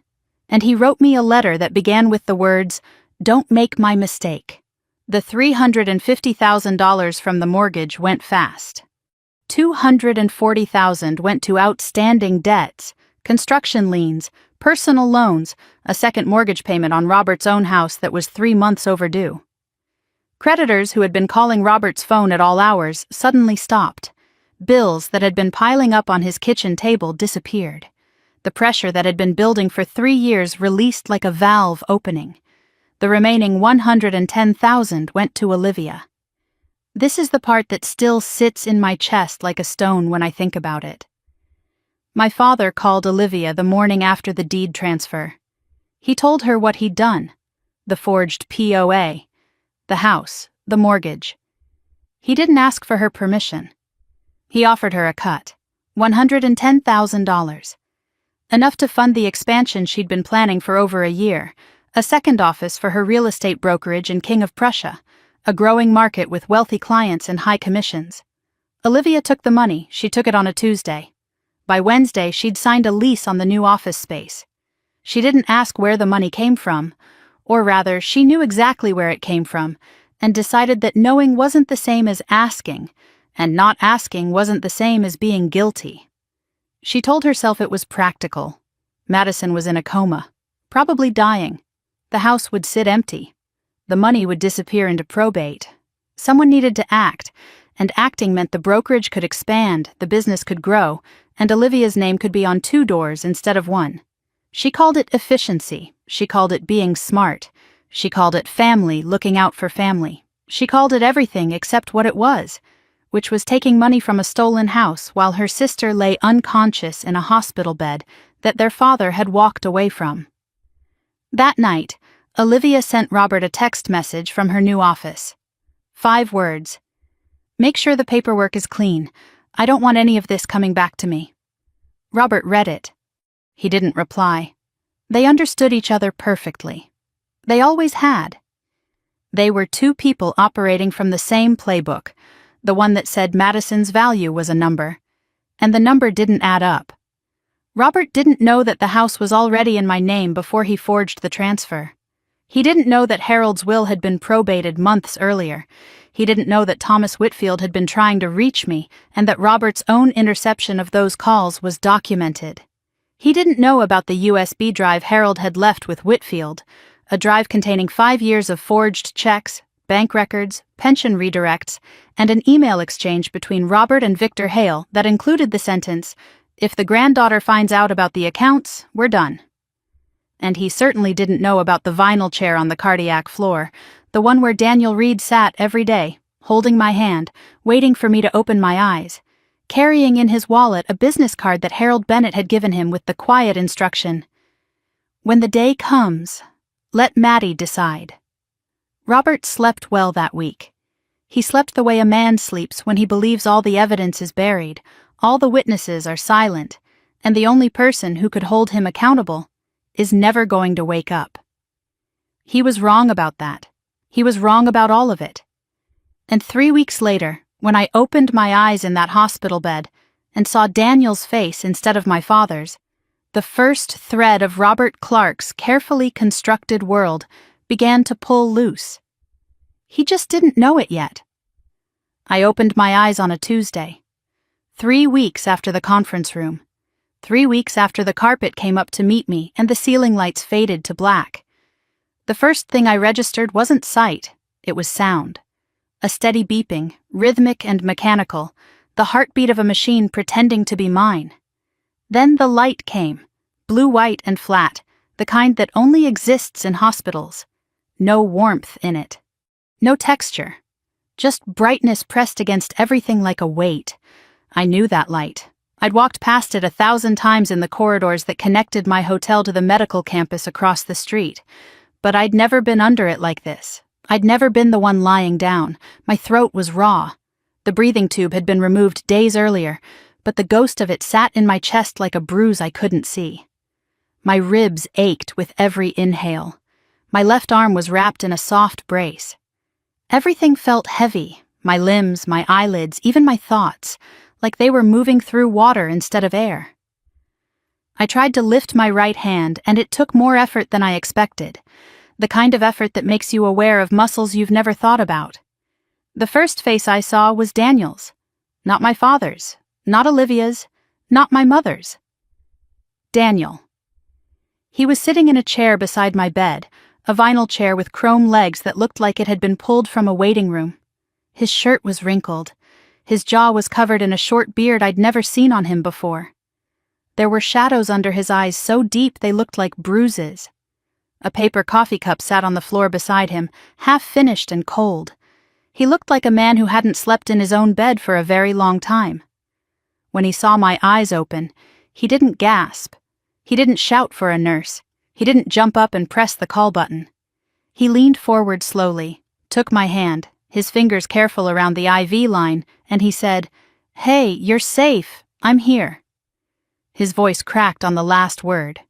And he wrote me a letter that began with the words, "Don't make my mistake." The $350,000 from the mortgage went fast. $240,000 went to outstanding debts, construction liens, personal loans, a second mortgage payment on Robert's own house that was 3 months overdue. Creditors who had been calling Robert's phone at all hours suddenly stopped. Bills that had been piling up on his kitchen table disappeared. The pressure that had been building for 3 years released like a valve opening. The remaining $110,000 went to Olivia. This is the part that still sits in my chest like a stone when I think about it. My father called Olivia the morning after the deed transfer. He told her what he'd done. The forged POA. The house. The mortgage. He didn't ask for her permission. He offered her a cut. $110,000. Enough to fund the expansion she'd been planning for over a year, a second office for her real estate brokerage in King of Prussia, a growing market with wealthy clients and high commissions. Olivia took the money. She took it on a Tuesday. By Wednesday, she'd signed a lease on the new office space. She didn't ask where the money came from, or rather, she knew exactly where it came from, and decided that knowing wasn't the same as asking, and not asking wasn't the same as being guilty. She told herself it was practical. Madison was in a coma, probably dying. The house would sit empty. The money would disappear into probate. Someone needed to act, and acting meant the brokerage could expand, the business could grow, and Olivia's name could be on 2 doors instead of 1. She called it efficiency. She called it being smart. She called it family, looking out for family. She called it everything except what it was, which was taking money from a stolen house while her sister lay unconscious in a hospital bed that their father had walked away from. That night, Olivia sent Robert a text message from her new office. 5 words. "Make sure the paperwork is clean. I don't want any of this coming back to me." Robert read it. He didn't reply. They understood each other perfectly. They always had. They were 2 people operating from the same playbook, the one that said Madison's value was a number, and the number didn't add up. Robert didn't know that the house was already in my name before he forged the transfer. He didn't know that Harold's will had been probated months earlier. He didn't know that Thomas Whitfield had been trying to reach me and that Robert's own interception of those calls was documented. He didn't know about the USB drive Harold had left with Whitfield, a drive containing 5 years of forged checks, bank records, pension redirects, and an email exchange between Robert and Victor Hale that included the sentence, "If the granddaughter finds out about the accounts, we're done." And he certainly didn't know about the vinyl chair on the cardiac floor, the one where Daniel Reed sat every day, holding my hand, waiting for me to open my eyes, carrying in his wallet a business card that Harold Bennett had given him with the quiet instruction, "When the day comes, let Maddie decide." Robert slept well that week. He slept the way a man sleeps when he believes all the evidence is buried, all the witnesses are silent, and the only person who could hold him accountable is never going to wake up. He was wrong about that. He was wrong about all of it. And 3 weeks later, when I opened my eyes in that hospital bed and saw Daniel's face instead of my father's, the first thread of Robert Clark's carefully constructed world began to pull loose. He just didn't know it yet. I opened my eyes on a Tuesday, 3 weeks after the conference room, 3 weeks after the carpet came up to meet me and the ceiling lights faded to black. The first thing I registered wasn't sight, it was sound. A steady beeping, rhythmic and mechanical, the heartbeat of a machine pretending to be mine. Then the light came, blue-white and flat, the kind that only exists in hospitals. No warmth in it. No texture. Just brightness pressed against everything like a weight. I knew that light. I'd walked past it 1,000 times in the corridors that connected my hotel to the medical campus across the street. But I'd never been under it like this. I'd never been the one lying down. My throat was raw. The breathing tube had been removed days earlier, but the ghost of it sat in my chest like a bruise I couldn't see. My ribs ached with every inhale. My left arm was wrapped in a soft brace. Everything felt heavy, my limbs, my eyelids, even my thoughts, like they were moving through water instead of air. I tried to lift my right hand, and it took more effort than I expected, the kind of effort that makes you aware of muscles you've never thought about. The first face I saw was Daniel's, not my father's, not Olivia's, not my mother's. Daniel. He was sitting in a chair beside my bed, a vinyl chair with chrome legs that looked like it had been pulled from a waiting room. His shirt was wrinkled. His jaw was covered in a short beard I'd never seen on him before. There were shadows under his eyes so deep they looked like bruises. A paper coffee cup sat on the floor beside him, half-finished and cold. He looked like a man who hadn't slept in his own bed for a very long time. When he saw my eyes open, he didn't gasp. He didn't shout for a nurse. He didn't jump up and press the call button. He leaned forward slowly, took my hand, his fingers careful around the IV line, and he said, "Hey, you're safe. I'm here." His voice cracked on the last word.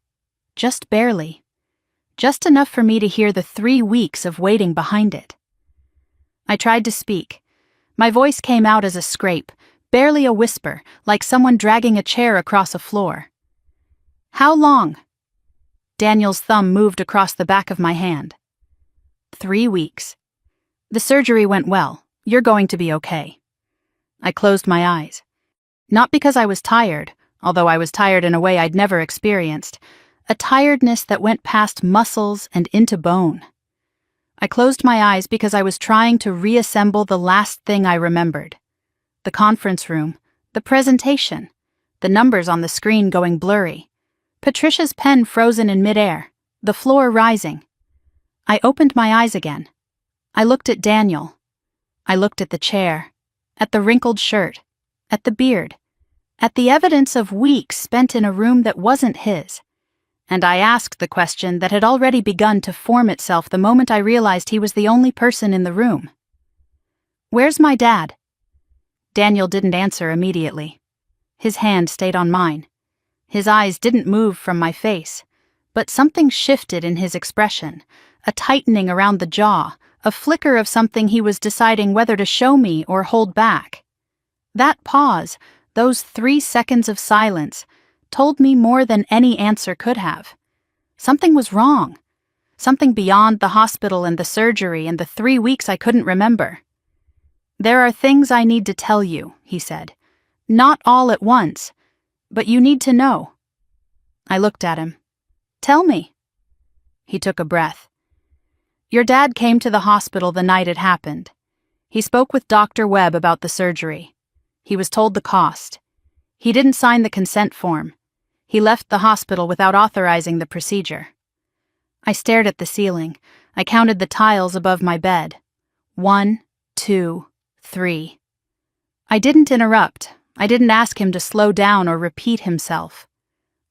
Just barely. Just enough for me to hear the 3 weeks of waiting behind it. I tried to speak. My voice came out as a scrape, barely a whisper, like someone dragging a chair across a floor. "How long?" Daniel's thumb moved across the back of my hand. 3 weeks. "The surgery went well. You're going to be okay." I closed my eyes. Not because I was tired, although I was tired in a way I'd never experienced, a tiredness that went past muscles and into bone. I closed my eyes because I was trying to reassemble the last thing I remembered, the conference room, the presentation, the numbers on the screen going blurry, Patricia's pen frozen in midair, the floor rising. I opened my eyes again. I looked at Daniel. I looked at the chair, at the wrinkled shirt, at the beard, at the evidence of weeks spent in a room that wasn't his. And I asked the question that had already begun to form itself the moment I realized he was the only person in the room. "Where's my dad?" Daniel didn't answer immediately. His hand stayed on mine. His eyes didn't move from my face, but something shifted in his expression, a tightening around the jaw, a flicker of something he was deciding whether to show me or hold back. That pause, those 3 seconds of silence, told me more than any answer could have. Something was wrong. Something beyond the hospital and the surgery and the 3 weeks I couldn't remember. "There are things I need to tell you," he said. "Not all at once, but you need to know." I looked at him. "Tell me." He took a breath. "Your dad came to the hospital the night it happened. He spoke with Dr. Webb about the surgery. He was told the cost. He didn't sign the consent form. He left the hospital without authorizing the procedure." I stared at the ceiling. I counted the tiles above my bed. 1, 2, 3. I didn't interrupt. I didn't ask him to slow down or repeat himself.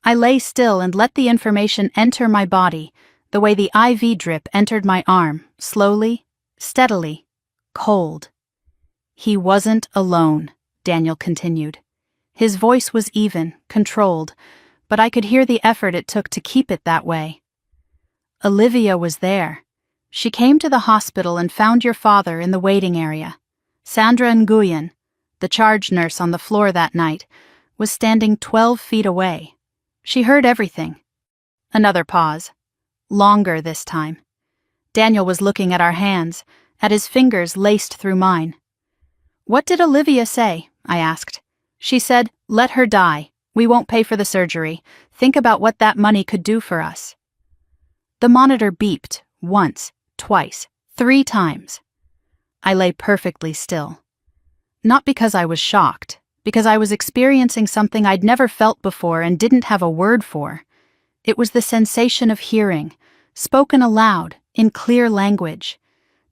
I lay still and let the information enter my body, the way the IV drip entered my arm, slowly, steadily, cold. "He wasn't alone," Daniel continued. His voice was even, controlled, but I could hear the effort it took to keep it that way. "Olivia was there. She came to the hospital and found your father in the waiting area. Sandra Nguyen, the charge nurse on the floor that night, was standing 12 feet away. She heard everything." Another pause. Longer this time. Daniel was looking at our hands, at his fingers laced through mine. "What did Olivia say?" I asked. "She said, 'Let her die. We won't pay for the surgery. Think about what that money could do for us.'" The monitor beeped, once, twice, 3 times. I lay perfectly still. Not because I was shocked, because I was experiencing something I'd never felt before and didn't have a word for. It was the sensation of hearing, spoken aloud, in clear language.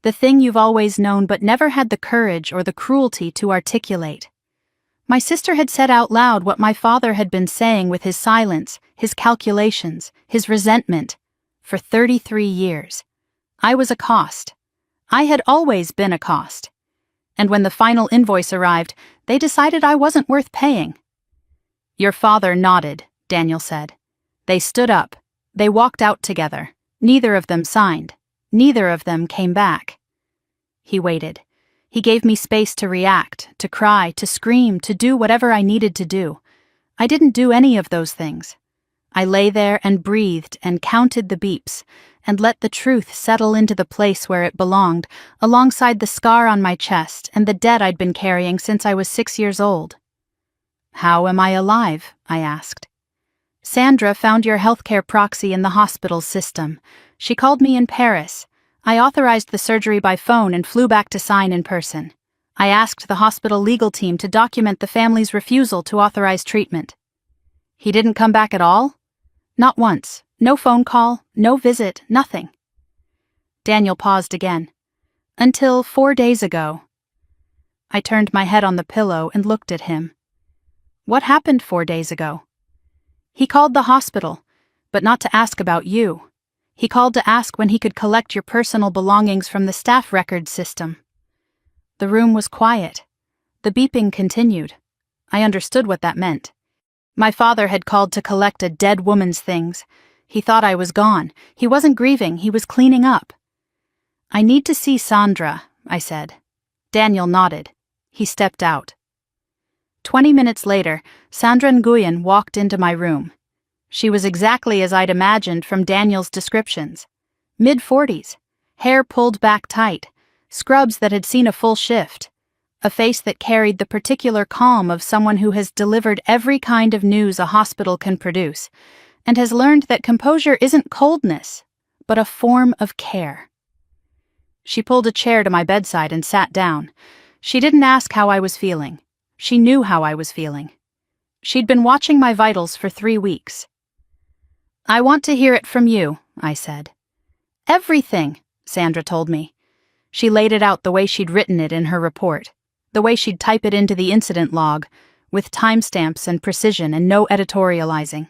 The thing you've always known but never had the courage or the cruelty to articulate. My sister had said out loud what my father had been saying with his silence, his calculations, his resentment. For 33 years. I was a cost. I had always been a cost. And when the final invoice arrived, they decided I wasn't worth paying. "Your father nodded," Daniel said. "They stood up. They walked out together. Neither of them signed. Neither of them came back." He waited. He gave me space to react, to cry, to scream, to do whatever I needed to do. I didn't do any of those things. I lay there and breathed and counted the beeps, and let the truth settle into the place where it belonged, alongside the scar on my chest and the debt I'd been carrying since I was 6 years old. "How am I alive?" I asked. "Sandra found your healthcare proxy in the hospital system. She called me in Paris. I authorized the surgery by phone and flew back to sign in person. I asked the hospital legal team to document the family's refusal to authorize treatment." "He didn't come back at all?" "Not once. No phone call, no visit, nothing." Daniel paused again. "Until 4 days ago." I turned my head on the pillow and looked at him. "What happened 4 days ago?" "He called the hospital, but not to ask about you. He called to ask when he could collect your personal belongings from the staff records system." The room was quiet. The beeping continued. I understood what that meant. My father had called to collect a dead woman's things. He thought I was gone. He wasn't grieving, he was cleaning up. "I need to see Sandra," I said. Daniel nodded. He stepped out. 20 minutes later, Sandra Nguyen walked into my room. She was exactly as I'd imagined from Daniel's descriptions. Mid-40s, hair pulled back tight, scrubs that had seen a full shift, a face that carried the particular calm of someone who has delivered every kind of news a hospital can produce, and has learned that composure isn't coldness, but a form of care. She pulled a chair to my bedside and sat down. She didn't ask how I was feeling. She knew how I was feeling. She'd been watching my vitals for 3 weeks. "I want to hear it from you," I said. "Everything," Sandra told me. She laid it out the way she'd written it in her report, the way she'd type it into the incident log, with timestamps and precision and no editorializing.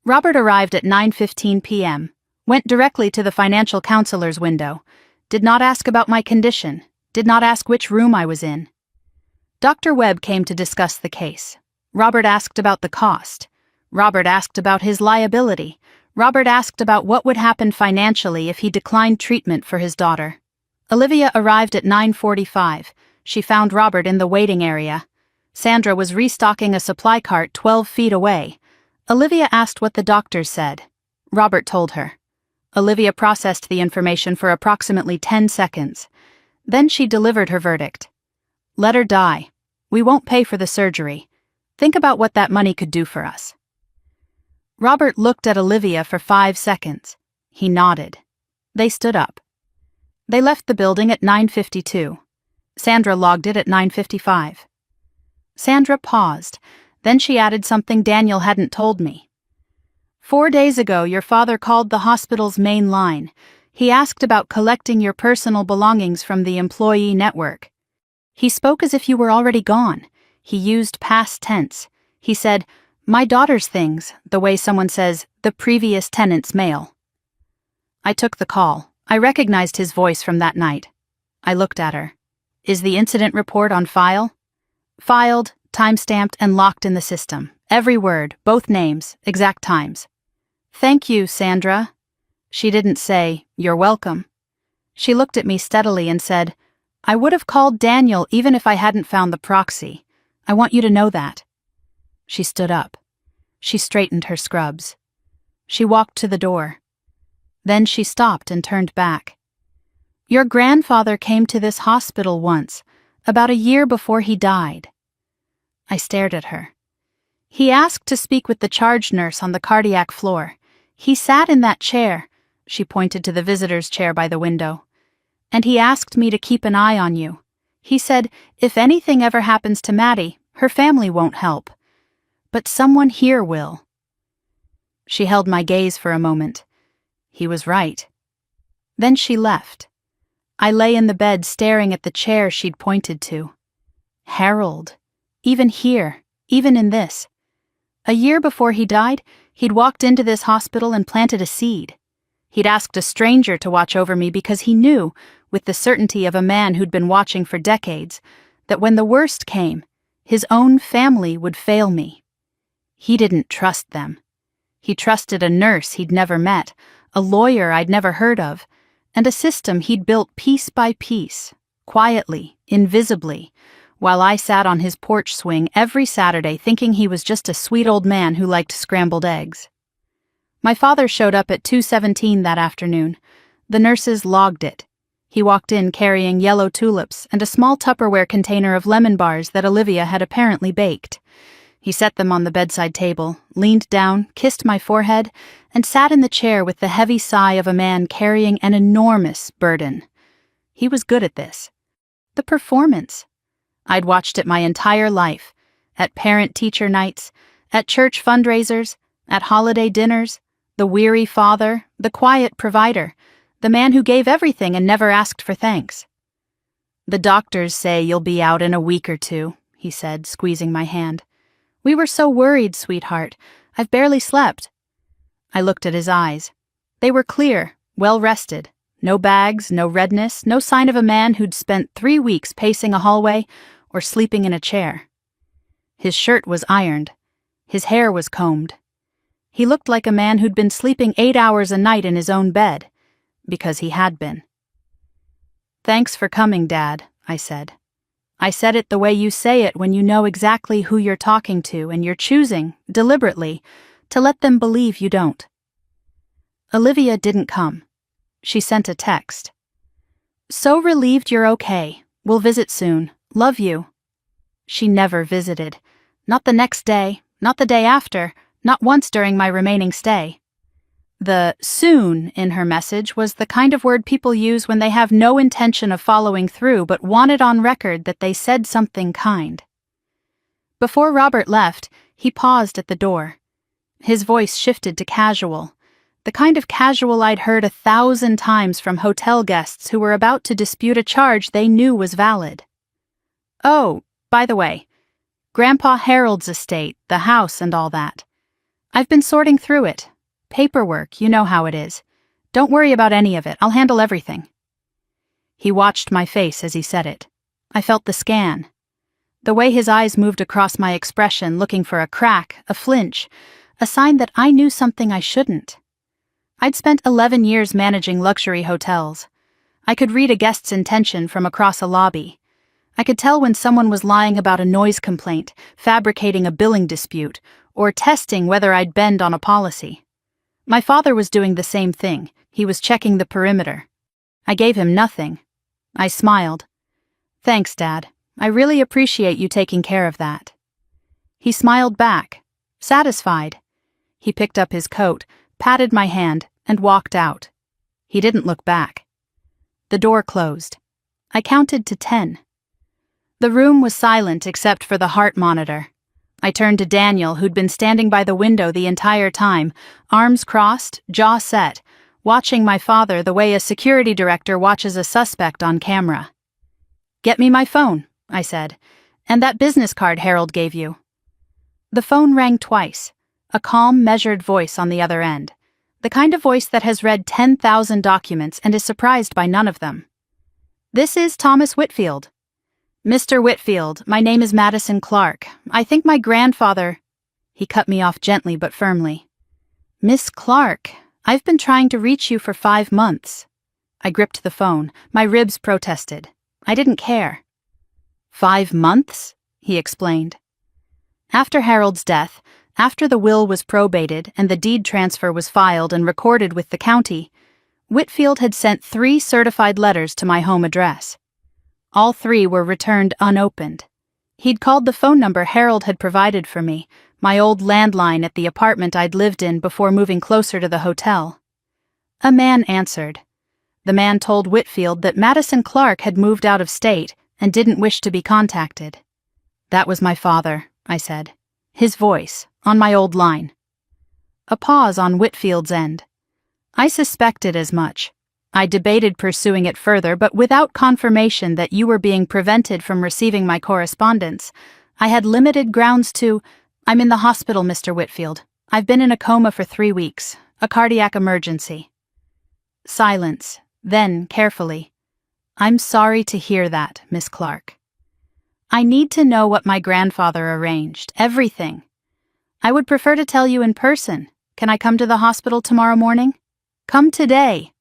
Robert arrived at 9:15 p.m., went directly to the financial counselor's window, did not ask about my condition, did not ask which room I was in. Dr. Webb came to discuss the case. Robert asked about the cost. Robert asked about his liability. Robert asked about what would happen financially if he declined treatment for his daughter. Olivia arrived at 9:45. She found Robert in the waiting area. Sandra was restocking a supply cart 12 feet away. Olivia asked what the doctors said. Robert told her. Olivia processed the information for approximately 10 seconds. Then she delivered her verdict. "Let her die. We won't pay for the surgery. Think about what that money could do for us." Robert looked at Olivia for 5 seconds. He nodded. They stood up. They left the building at 9:52. Sandra logged it at 9:55. Sandra paused. Then she added something Daniel hadn't told me. 4 days ago, your father called the hospital's main line. He asked about collecting your personal belongings from the employee network. He spoke as if you were already gone. He used past tense. He said, "My daughter's things," the way someone says, "the previous tenant's mail." I took the call. I recognized his voice from that night. I looked at her. "Is the incident report on file?" "Filed, time-stamped, and locked in the system. Every word, both names, exact times." "Thank you, Sandra." She didn't say, "You're welcome." She looked at me steadily and said, "I would have called Daniel even if I hadn't found the proxy. I want you to know that." She stood up. She straightened her scrubs. She walked to the door. Then she stopped and turned back. "Your grandfather came to this hospital once, about a year before he died." I stared at her. "He asked to speak with the charge nurse on the cardiac floor. He sat in that chair," she pointed to the visitor's chair by the window, "and he asked me to keep an eye on you. He said, if anything ever happens to Maddie, her family won't help. But someone here will." She held my gaze for a moment. He was right. Then she left. I lay in the bed staring at the chair she'd pointed to. Harold. Even here, even in this. A year before he died, he'd walked into this hospital and planted a seed. He'd asked a stranger to watch over me because he knew, with the certainty of a man who'd been watching for decades, that when the worst came, his own family would fail me. He didn't trust them. He trusted a nurse he'd never met, a lawyer I'd never heard of, and a system he'd built piece by piece, quietly, invisibly, while I sat on his porch swing every Saturday thinking he was just a sweet old man who liked scrambled eggs. My father showed up at 2:17 that afternoon. The nurses logged it. He walked in carrying yellow tulips and a small Tupperware container of lemon bars that Olivia had apparently baked. He set them on the bedside table, leaned down, kissed my forehead, and sat in the chair with the heavy sigh of a man carrying an enormous burden. He was good at this. The performance. I'd watched it my entire life, at parent-teacher nights, at church fundraisers, at holiday dinners, the weary father, the quiet provider, the man who gave everything and never asked for thanks. "The doctors say you'll be out in a week or two," he said, squeezing my hand. "We were so worried, sweetheart. I've barely slept." I looked at his eyes. They were clear, well-rested. No bags, no redness, no sign of a man who'd spent 3 weeks pacing a hallway or sleeping in a chair. His shirt was ironed. His hair was combed. He looked like a man who'd been sleeping 8 hours a night in his own bed, because he had been. "Thanks for coming, Dad," I said. I said it the way you say it when you know exactly who you're talking to and you're choosing, deliberately, to let them believe you don't. Olivia didn't come. She sent a text. "So relieved you're okay. We'll visit soon. Love you." She never visited. Not the next day, not the day after, not once during my remaining stay. The "soon" in her message was the kind of word people use when they have no intention of following through but want it on record that they said something kind. Before Robert left, he paused at the door. His voice shifted to casual, the kind of casual I'd heard 1,000 times from hotel guests who were about to dispute a charge they knew was valid. "Oh, by the way, Grandpa Harold's estate, the house and all that. I've been sorting through it. Paperwork, you know how it is. Don't worry about any of it, I'll handle everything." He watched my face as he said it. I felt the scan. The way his eyes moved across my expression, looking for a crack, a flinch, a sign that I knew something I shouldn't. I'd spent 11 years managing luxury hotels. I could read a guest's intention from across a lobby. I could tell when someone was lying about a noise complaint, fabricating a billing dispute, or testing whether I'd bend on a policy. My father was doing the same thing. He was checking the perimeter. I gave him nothing. I smiled. "Thanks, Dad. I really appreciate you taking care of that." He smiled back, satisfied. He picked up his coat, patted my hand, and walked out. He didn't look back. The door closed. I counted to 10. The room was silent except for the heart monitor. I turned to Daniel, who'd been standing by the window the entire time, arms crossed, jaw set, watching my father the way a security director watches a suspect on camera. "Get me my phone," I said, "and that business card Harold gave you." The phone rang twice, a calm, measured voice on the other end, the kind of voice that has read 10,000 documents and is surprised by none of them. "This is Thomas Whitfield." "Mr. Whitfield, my name is Madison Clark. I think my grandfather—" He cut me off gently but firmly. "Miss Clark, I've been trying to reach you for 5 months." I gripped the phone. My ribs protested. I didn't care. "5 months?" he explained. After Harold's death, after the will was probated and the deed transfer was filed and recorded with the county, Whitfield had sent 3 certified letters to my home address. All 3 were returned unopened. He'd called the phone number Harold had provided for me, my old landline at the apartment I'd lived in before moving closer to the hotel. A man answered. The man told Whitfield that Madison Clark had moved out of state and didn't wish to be contacted. "That was my father," I said. His voice, on my old line. A pause on Whitfield's end. "I suspected as much. I debated pursuing it further, but without confirmation that you were being prevented from receiving my correspondence, I had limited grounds to— I'm in the hospital, Mr. Whitfield. I've been in a coma for 3 weeks, a cardiac emergency." Silence, then, carefully. "I'm sorry to hear that, Miss Clark. I need to know what my grandfather arranged, everything. I would prefer to tell you in person. Can I come to the hospital tomorrow morning?" "Come today."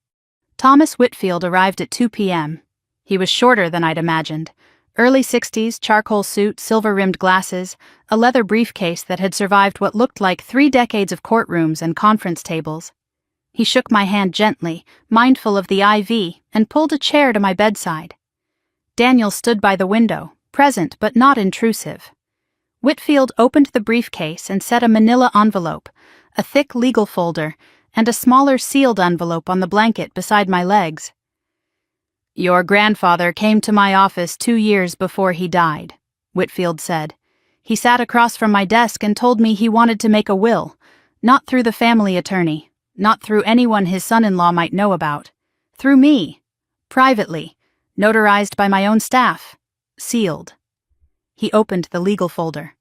Thomas Whitfield arrived at 2 p.m. He was shorter than I'd imagined. Early 60s, charcoal suit, silver-rimmed glasses, a leather briefcase that had survived what looked like 3 decades of courtrooms and conference tables. He shook my hand gently, mindful of the IV, and pulled a chair to my bedside. Daniel stood by the window, present but not intrusive. Whitfield opened the briefcase and set a manila envelope, a thick legal folder, and a smaller sealed envelope on the blanket beside my legs. "Your grandfather came to my office 2 years before he died," Whitfield said. "He sat across from my desk and told me he wanted to make a will, not through the family attorney, not through anyone his son-in-law might know about. Through me, privately, notarized by my own staff, sealed." He opened the legal folder.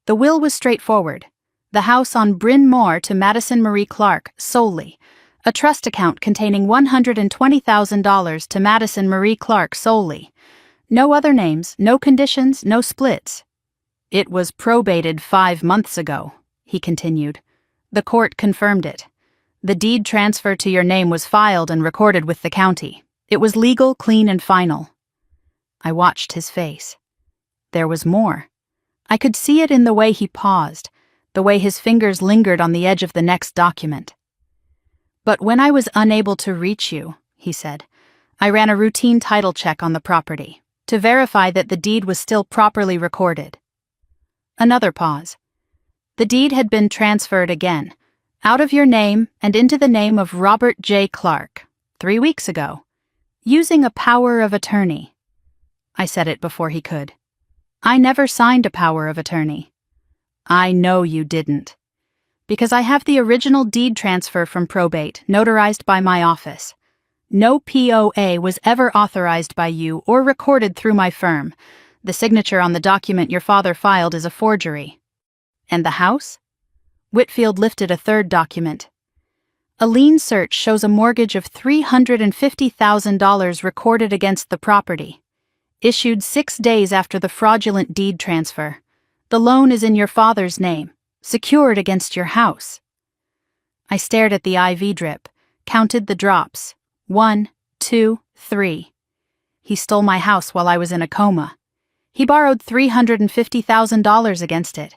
The will was straightforward. The house on Bryn Mawr to Madison Marie Clark solely, a trust account containing $120,000 to Madison Marie Clark solely. No other names, no conditions, no splits. "It was probated 5 months ago," he continued. "The court confirmed it. The deed transfer to your name was filed and recorded with the county. It was legal, clean, and final." I watched his face. There was more. I could see it in the way he paused, the way his fingers lingered on the edge of the next document. "But when I was unable to reach you," he said, "I ran a routine title check on the property to verify that the deed was still properly recorded." Another pause. "The deed had been transferred again, out of your name and into the name of Robert J. Clark, 3 weeks ago, using a power of attorney." I said it before he could. I never signed a power of attorney. I know you didn't. Because I have the original deed transfer from probate, notarized by my office. No POA was ever authorized by you or recorded through my firm. The signature on the document your father filed is a forgery. And the house? Whitfield lifted a third document. A lien search shows a mortgage of $350,000 recorded against the property. Issued 6 days after the fraudulent deed transfer. The loan is in your father's name, secured against your house. I stared at the IV drip, counted the drops. 1, 2, 3. He stole my house while I was in a coma. He borrowed $350,000 against it.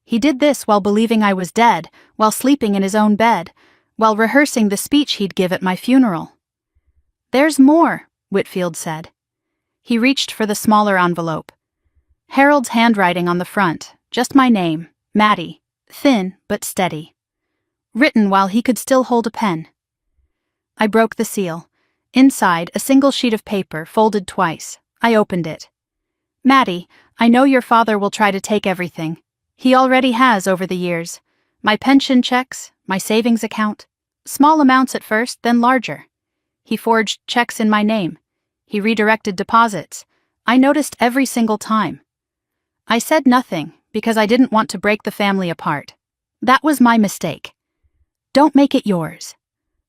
He did this while believing I was dead, while sleeping in his own bed, while rehearsing the speech he'd give at my funeral. There's more, Whitfield said. He reached for the smaller envelope. Harold's handwriting on the front, just my name, Maddie, thin but steady. Written while he could still hold a pen. I broke the seal. Inside, a single sheet of paper, folded twice. I opened it. Maddie, I know your father will try to take everything. He already has over the years. My pension checks, my savings account. Small amounts at first, then larger. He forged checks in my name. He redirected deposits. I noticed every single time. I said nothing because I didn't want to break the family apart. That was my mistake. Don't make it yours.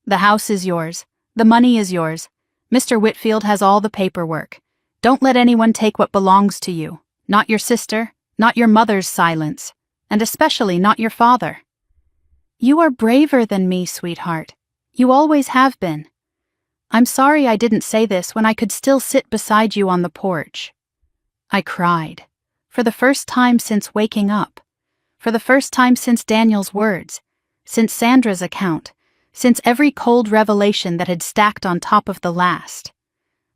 The house is yours. The money is yours. Mr. Whitfield has all the paperwork. Don't let anyone take what belongs to you. Not your sister, not your mother's silence, and especially not your father. You are braver than me, sweetheart. You always have been. I'm sorry I didn't say this when I could still sit beside you on the porch. I cried. For the first time since waking up. For the first time since Daniel's words. Since Sandra's account. Since every cold revelation that had stacked on top of the last.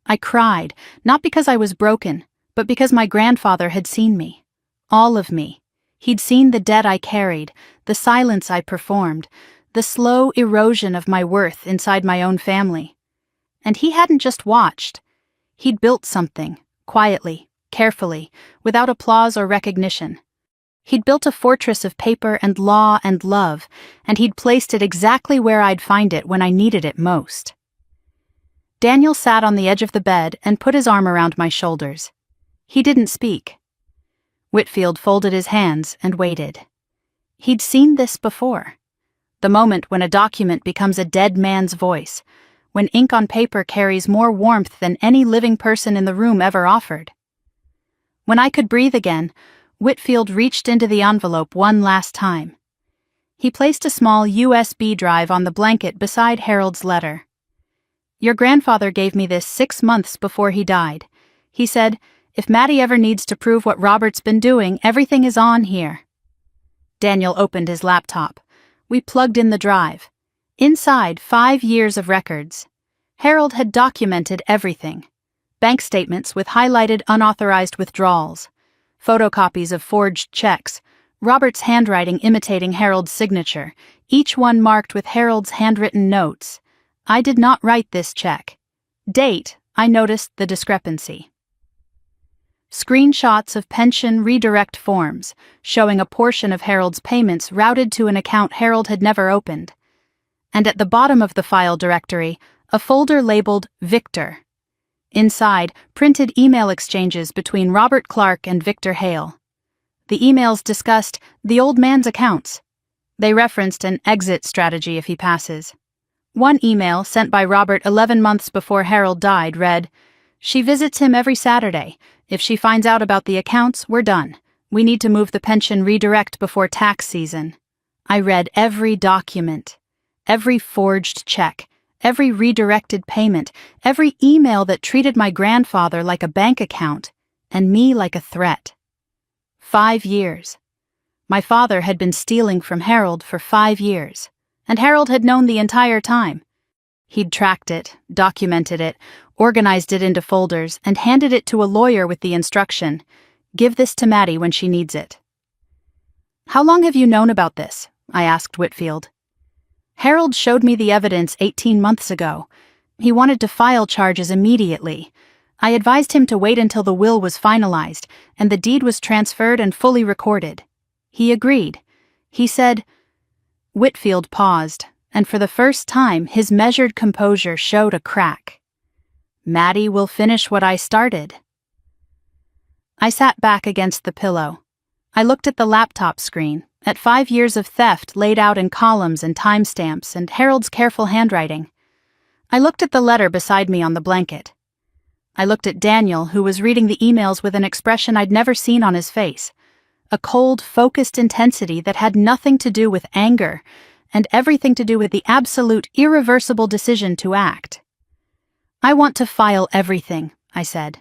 I cried, not because I was broken, but because my grandfather had seen me. All of me. He'd seen the debt I carried, the silence I performed, the slow erosion of my worth inside my own family. And he hadn't just watched. He'd built something, quietly, carefully, without applause or recognition. He'd built a fortress of paper and law and love, and he'd placed it exactly where I'd find it when I needed it most. Daniel sat on the edge of the bed and put his arm around my shoulders. He didn't speak. Whitfield folded his hands and waited. He'd seen this before. The moment when a document becomes a dead man's voice, when ink on paper carries more warmth than any living person in the room ever offered. When I could breathe again, Whitfield reached into the envelope one last time. He placed a small USB drive on the blanket beside Harold's letter. Your grandfather gave me this 6 months before he died. He said, if Maddie ever needs to prove what Robert's been doing, everything is on here. Daniel opened his laptop. We plugged in the drive. Inside, 5 years of records. Harold had documented everything. Bank statements with highlighted unauthorized withdrawals. Photocopies of forged checks. Robert's handwriting imitating Harold's signature, each one marked with Harold's handwritten notes. I did not write this check. Date, I noticed the discrepancy. Screenshots of pension redirect forms, showing a portion of Harold's payments routed to an account Harold had never opened. And at the bottom of the file directory, a folder labeled Victor. Inside, printed email exchanges between Robert Clark and Victor Hale. The emails discussed the old man's accounts. They referenced an exit strategy if he passes. One email, sent by Robert 11 months before Harold died, read, She visits him every Saturday. If she finds out about the accounts, we're done. We need to move the pension redirect before tax season. I read every document, every forged check, every redirected payment, every email that treated my grandfather like a bank account, and me like a threat. 5 years. My father had been stealing from Harold for 5 years, and Harold had known the entire time. He'd tracked it, documented it, organized it into folders, and handed it to a lawyer with the instruction, give this to Maddie when she needs it. How long have you known about this? I asked Whitfield. Harold showed me the evidence 18 months ago. He wanted to file charges immediately. I advised him to wait until the will was finalized and the deed was transferred and fully recorded. He agreed. He said, Whitfield paused, and for the first time his measured composure showed a crack. Maddie will finish what I started. I sat back against the pillow. I looked at the laptop screen, at 5 years of theft laid out in columns and timestamps and Harold's careful handwriting. I looked at the letter beside me on the blanket. I looked at Daniel, who was reading the emails with an expression I'd never seen on his face, a cold, focused intensity that had nothing to do with anger and everything to do with the absolute, irreversible decision to act. I want to file everything, I said.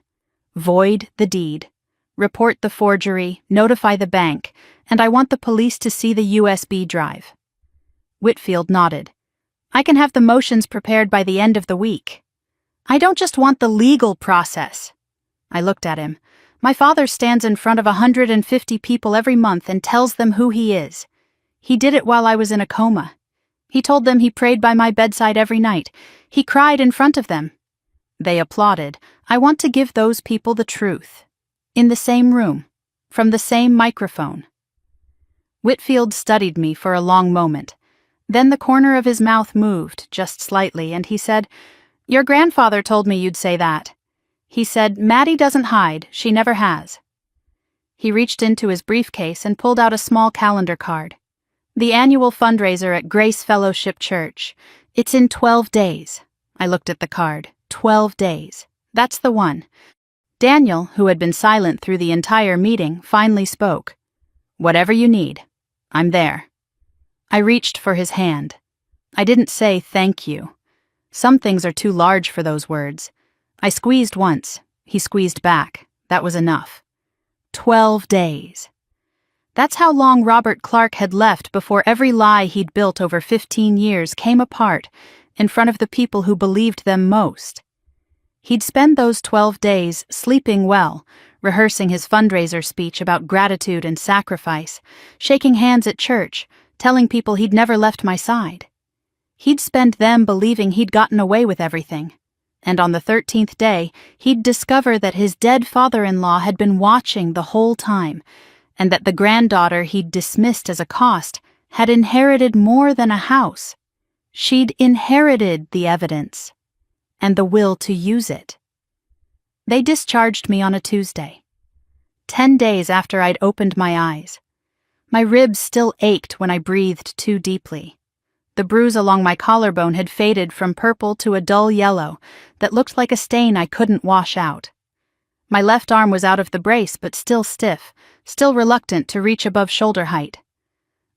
Void the deed. Report the forgery, notify the bank, and I want the police to see the USB drive. Whitfield nodded. I can have the motions prepared by the end of the week. I don't just want the legal process. I looked at him. My father stands in front of 150 people every month and tells them who he is. He did it while I was in a coma. He told them he prayed by my bedside every night. He cried in front of them. They applauded. I want to give those people the truth. In the same room, from the same microphone. Whitfield studied me for a long moment. Then the corner of his mouth moved, just slightly, and he said, Your grandfather told me you'd say that. He said, Maddie doesn't hide, she never has. He reached into his briefcase and pulled out a small calendar card. The annual fundraiser at Grace Fellowship Church. It's in 12 days. I looked at the card. 12 days. That's the one. Daniel, who had been silent through the entire meeting, finally spoke. Whatever you need. I'm there. I reached for his hand. I didn't say thank you. Some things are too large for those words. I squeezed once. He squeezed back. That was enough. 12 days. That's how long Robert Clark had left before every lie he'd built over 15 years came apart in front of the people who believed them most. He'd spend those 12 days sleeping well, rehearsing his fundraiser speech about gratitude and sacrifice, shaking hands at church, telling people he'd never left my side. He'd spend them believing he'd gotten away with everything. And on the 13th day, he'd discover that his dead father-in-law had been watching the whole time, and that the granddaughter he'd dismissed as a cost had inherited more than a house. She'd inherited the evidence, and the will to use it. They discharged me on a Tuesday, 10 days after I'd opened my eyes. My ribs still ached when I breathed too deeply. The bruise along my collarbone had faded from purple to a dull yellow that looked like a stain I couldn't wash out. My left arm was out of the brace but still stiff, still reluctant to reach above shoulder height.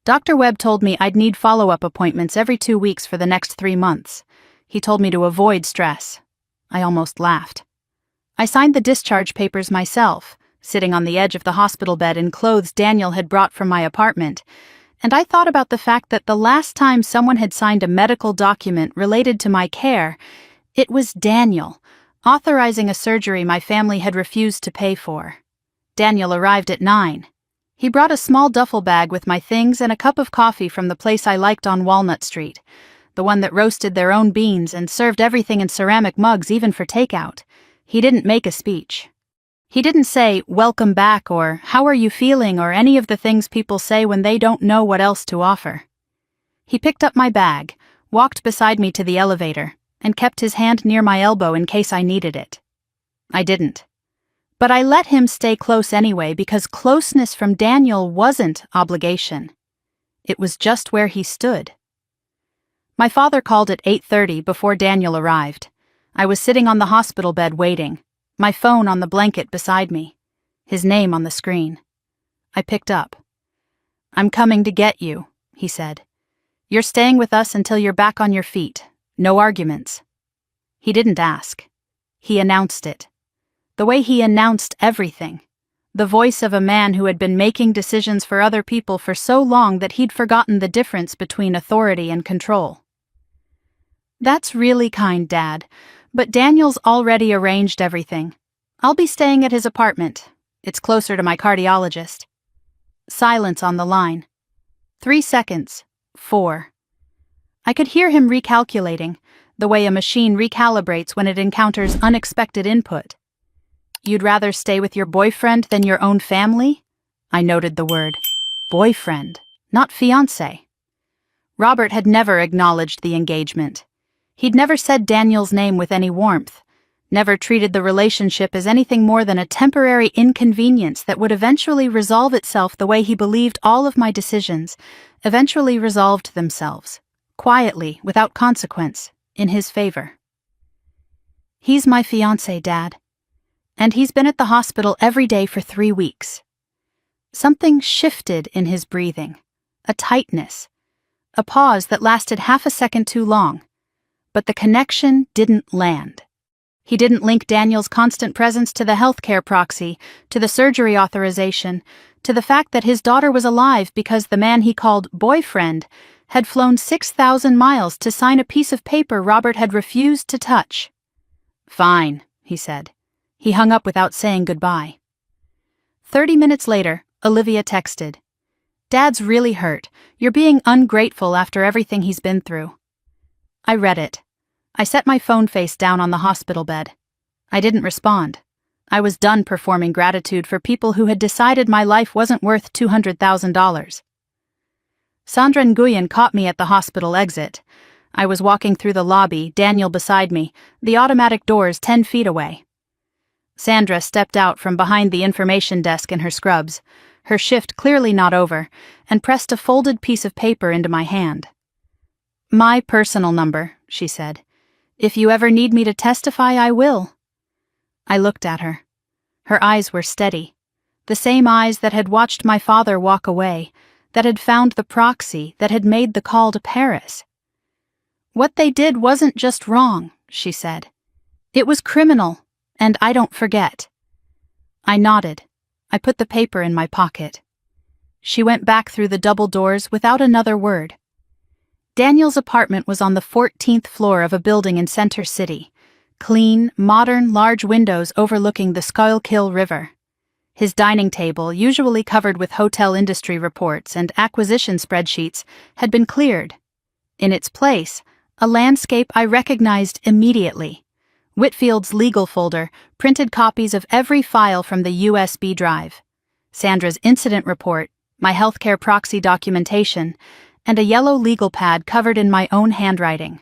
Dr. Webb told me I'd need follow-up appointments every 2 weeks for the next 3 months. He told me to avoid stress. I almost laughed. I signed the discharge papers myself, sitting on the edge of the hospital bed in clothes Daniel had brought from my apartment, and I thought about the fact that the last time someone had signed a medical document related to my care, it was Daniel, authorizing a surgery my family had refused to pay for. Daniel arrived at 9. He brought a small duffel bag with my things and a cup of coffee from the place I liked on Walnut Street, the one that roasted their own beans and served everything in ceramic mugs even for takeout. He didn't make a speech. He didn't say, "Welcome back," or "How are you feeling," or any of the things people say when they don't know what else to offer. He picked up my bag, walked beside me to the elevator, and kept his hand near my elbow in case I needed it. I didn't. But I let him stay close anyway because closeness from Daniel wasn't obligation. It was just where he stood. My father called at 8:30 before Daniel arrived. I was sitting on the hospital bed waiting, my phone on the blanket beside me, his name on the screen. I picked up. "I'm coming to get you," he said. "You're staying with us until you're back on your feet. No arguments." He didn't ask. He announced it. The way he announced everything. The voice of a man who had been making decisions for other people for so long that he'd forgotten the difference between authority and control. "That's really kind, Dad, but Daniel's already arranged everything. I'll be staying at his apartment. It's closer to my cardiologist." Silence on the line. 3 seconds. 4. I could hear him recalculating, the way a machine recalibrates when it encounters unexpected input. you'd rather stay with your boyfriend than your own family? I noted the word. Boyfriend, not fiancé. Robert had never acknowledged the engagement. He'd never said Daniel's name with any warmth, never treated the relationship as anything more than a temporary inconvenience that would eventually resolve itself the way he believed all of my decisions eventually resolved themselves, quietly, without consequence, in his favor. He's my fiancé, Dad. And he's been at the hospital every day for 3 weeks. Something shifted in his breathing, a tightness, a pause that lasted half a second too long. But the connection didn't land. He didn't link Daniel's constant presence to the healthcare proxy, to the surgery authorization, to the fact that his daughter was alive because the man he called boyfriend had flown 6,000 miles to sign a piece of paper Robert had refused to touch. Fine, he said. He hung up without saying goodbye. 30 minutes later, Olivia texted, "Dad's really hurt. You're being ungrateful after everything he's been through." I read it. I set my phone face down on the hospital bed. I didn't respond. I was done performing gratitude for people who had decided my life wasn't worth $200,000. Sandra Nguyen caught me at the hospital exit. I was walking through the lobby, Daniel beside me, the automatic doors 10 feet away. Sandra stepped out from behind the information desk in her scrubs, her shift clearly not over, and pressed a folded piece of paper into my hand. "My personal number," she said. "If you ever need me to testify, I will." I looked at her. Her eyes were steady, the same eyes that had watched my father walk away, that had found the proxy, that had made the call to Paris. "What they did wasn't just wrong," she said. "It was criminal, and I don't forget." I nodded. I put the paper in my pocket. She went back through the double doors without another word. Daniel's apartment was on the 14th floor of a building in Center City. Clean, modern, large windows overlooking the Schuylkill River. His dining table, usually covered with hotel industry reports and acquisition spreadsheets, had been cleared. In its place, a landscape I recognized immediately. Whitfield's legal folder, printed copies of every file from the USB drive. Sandra's incident report, my healthcare proxy documentation, and a yellow legal pad covered in my own handwriting.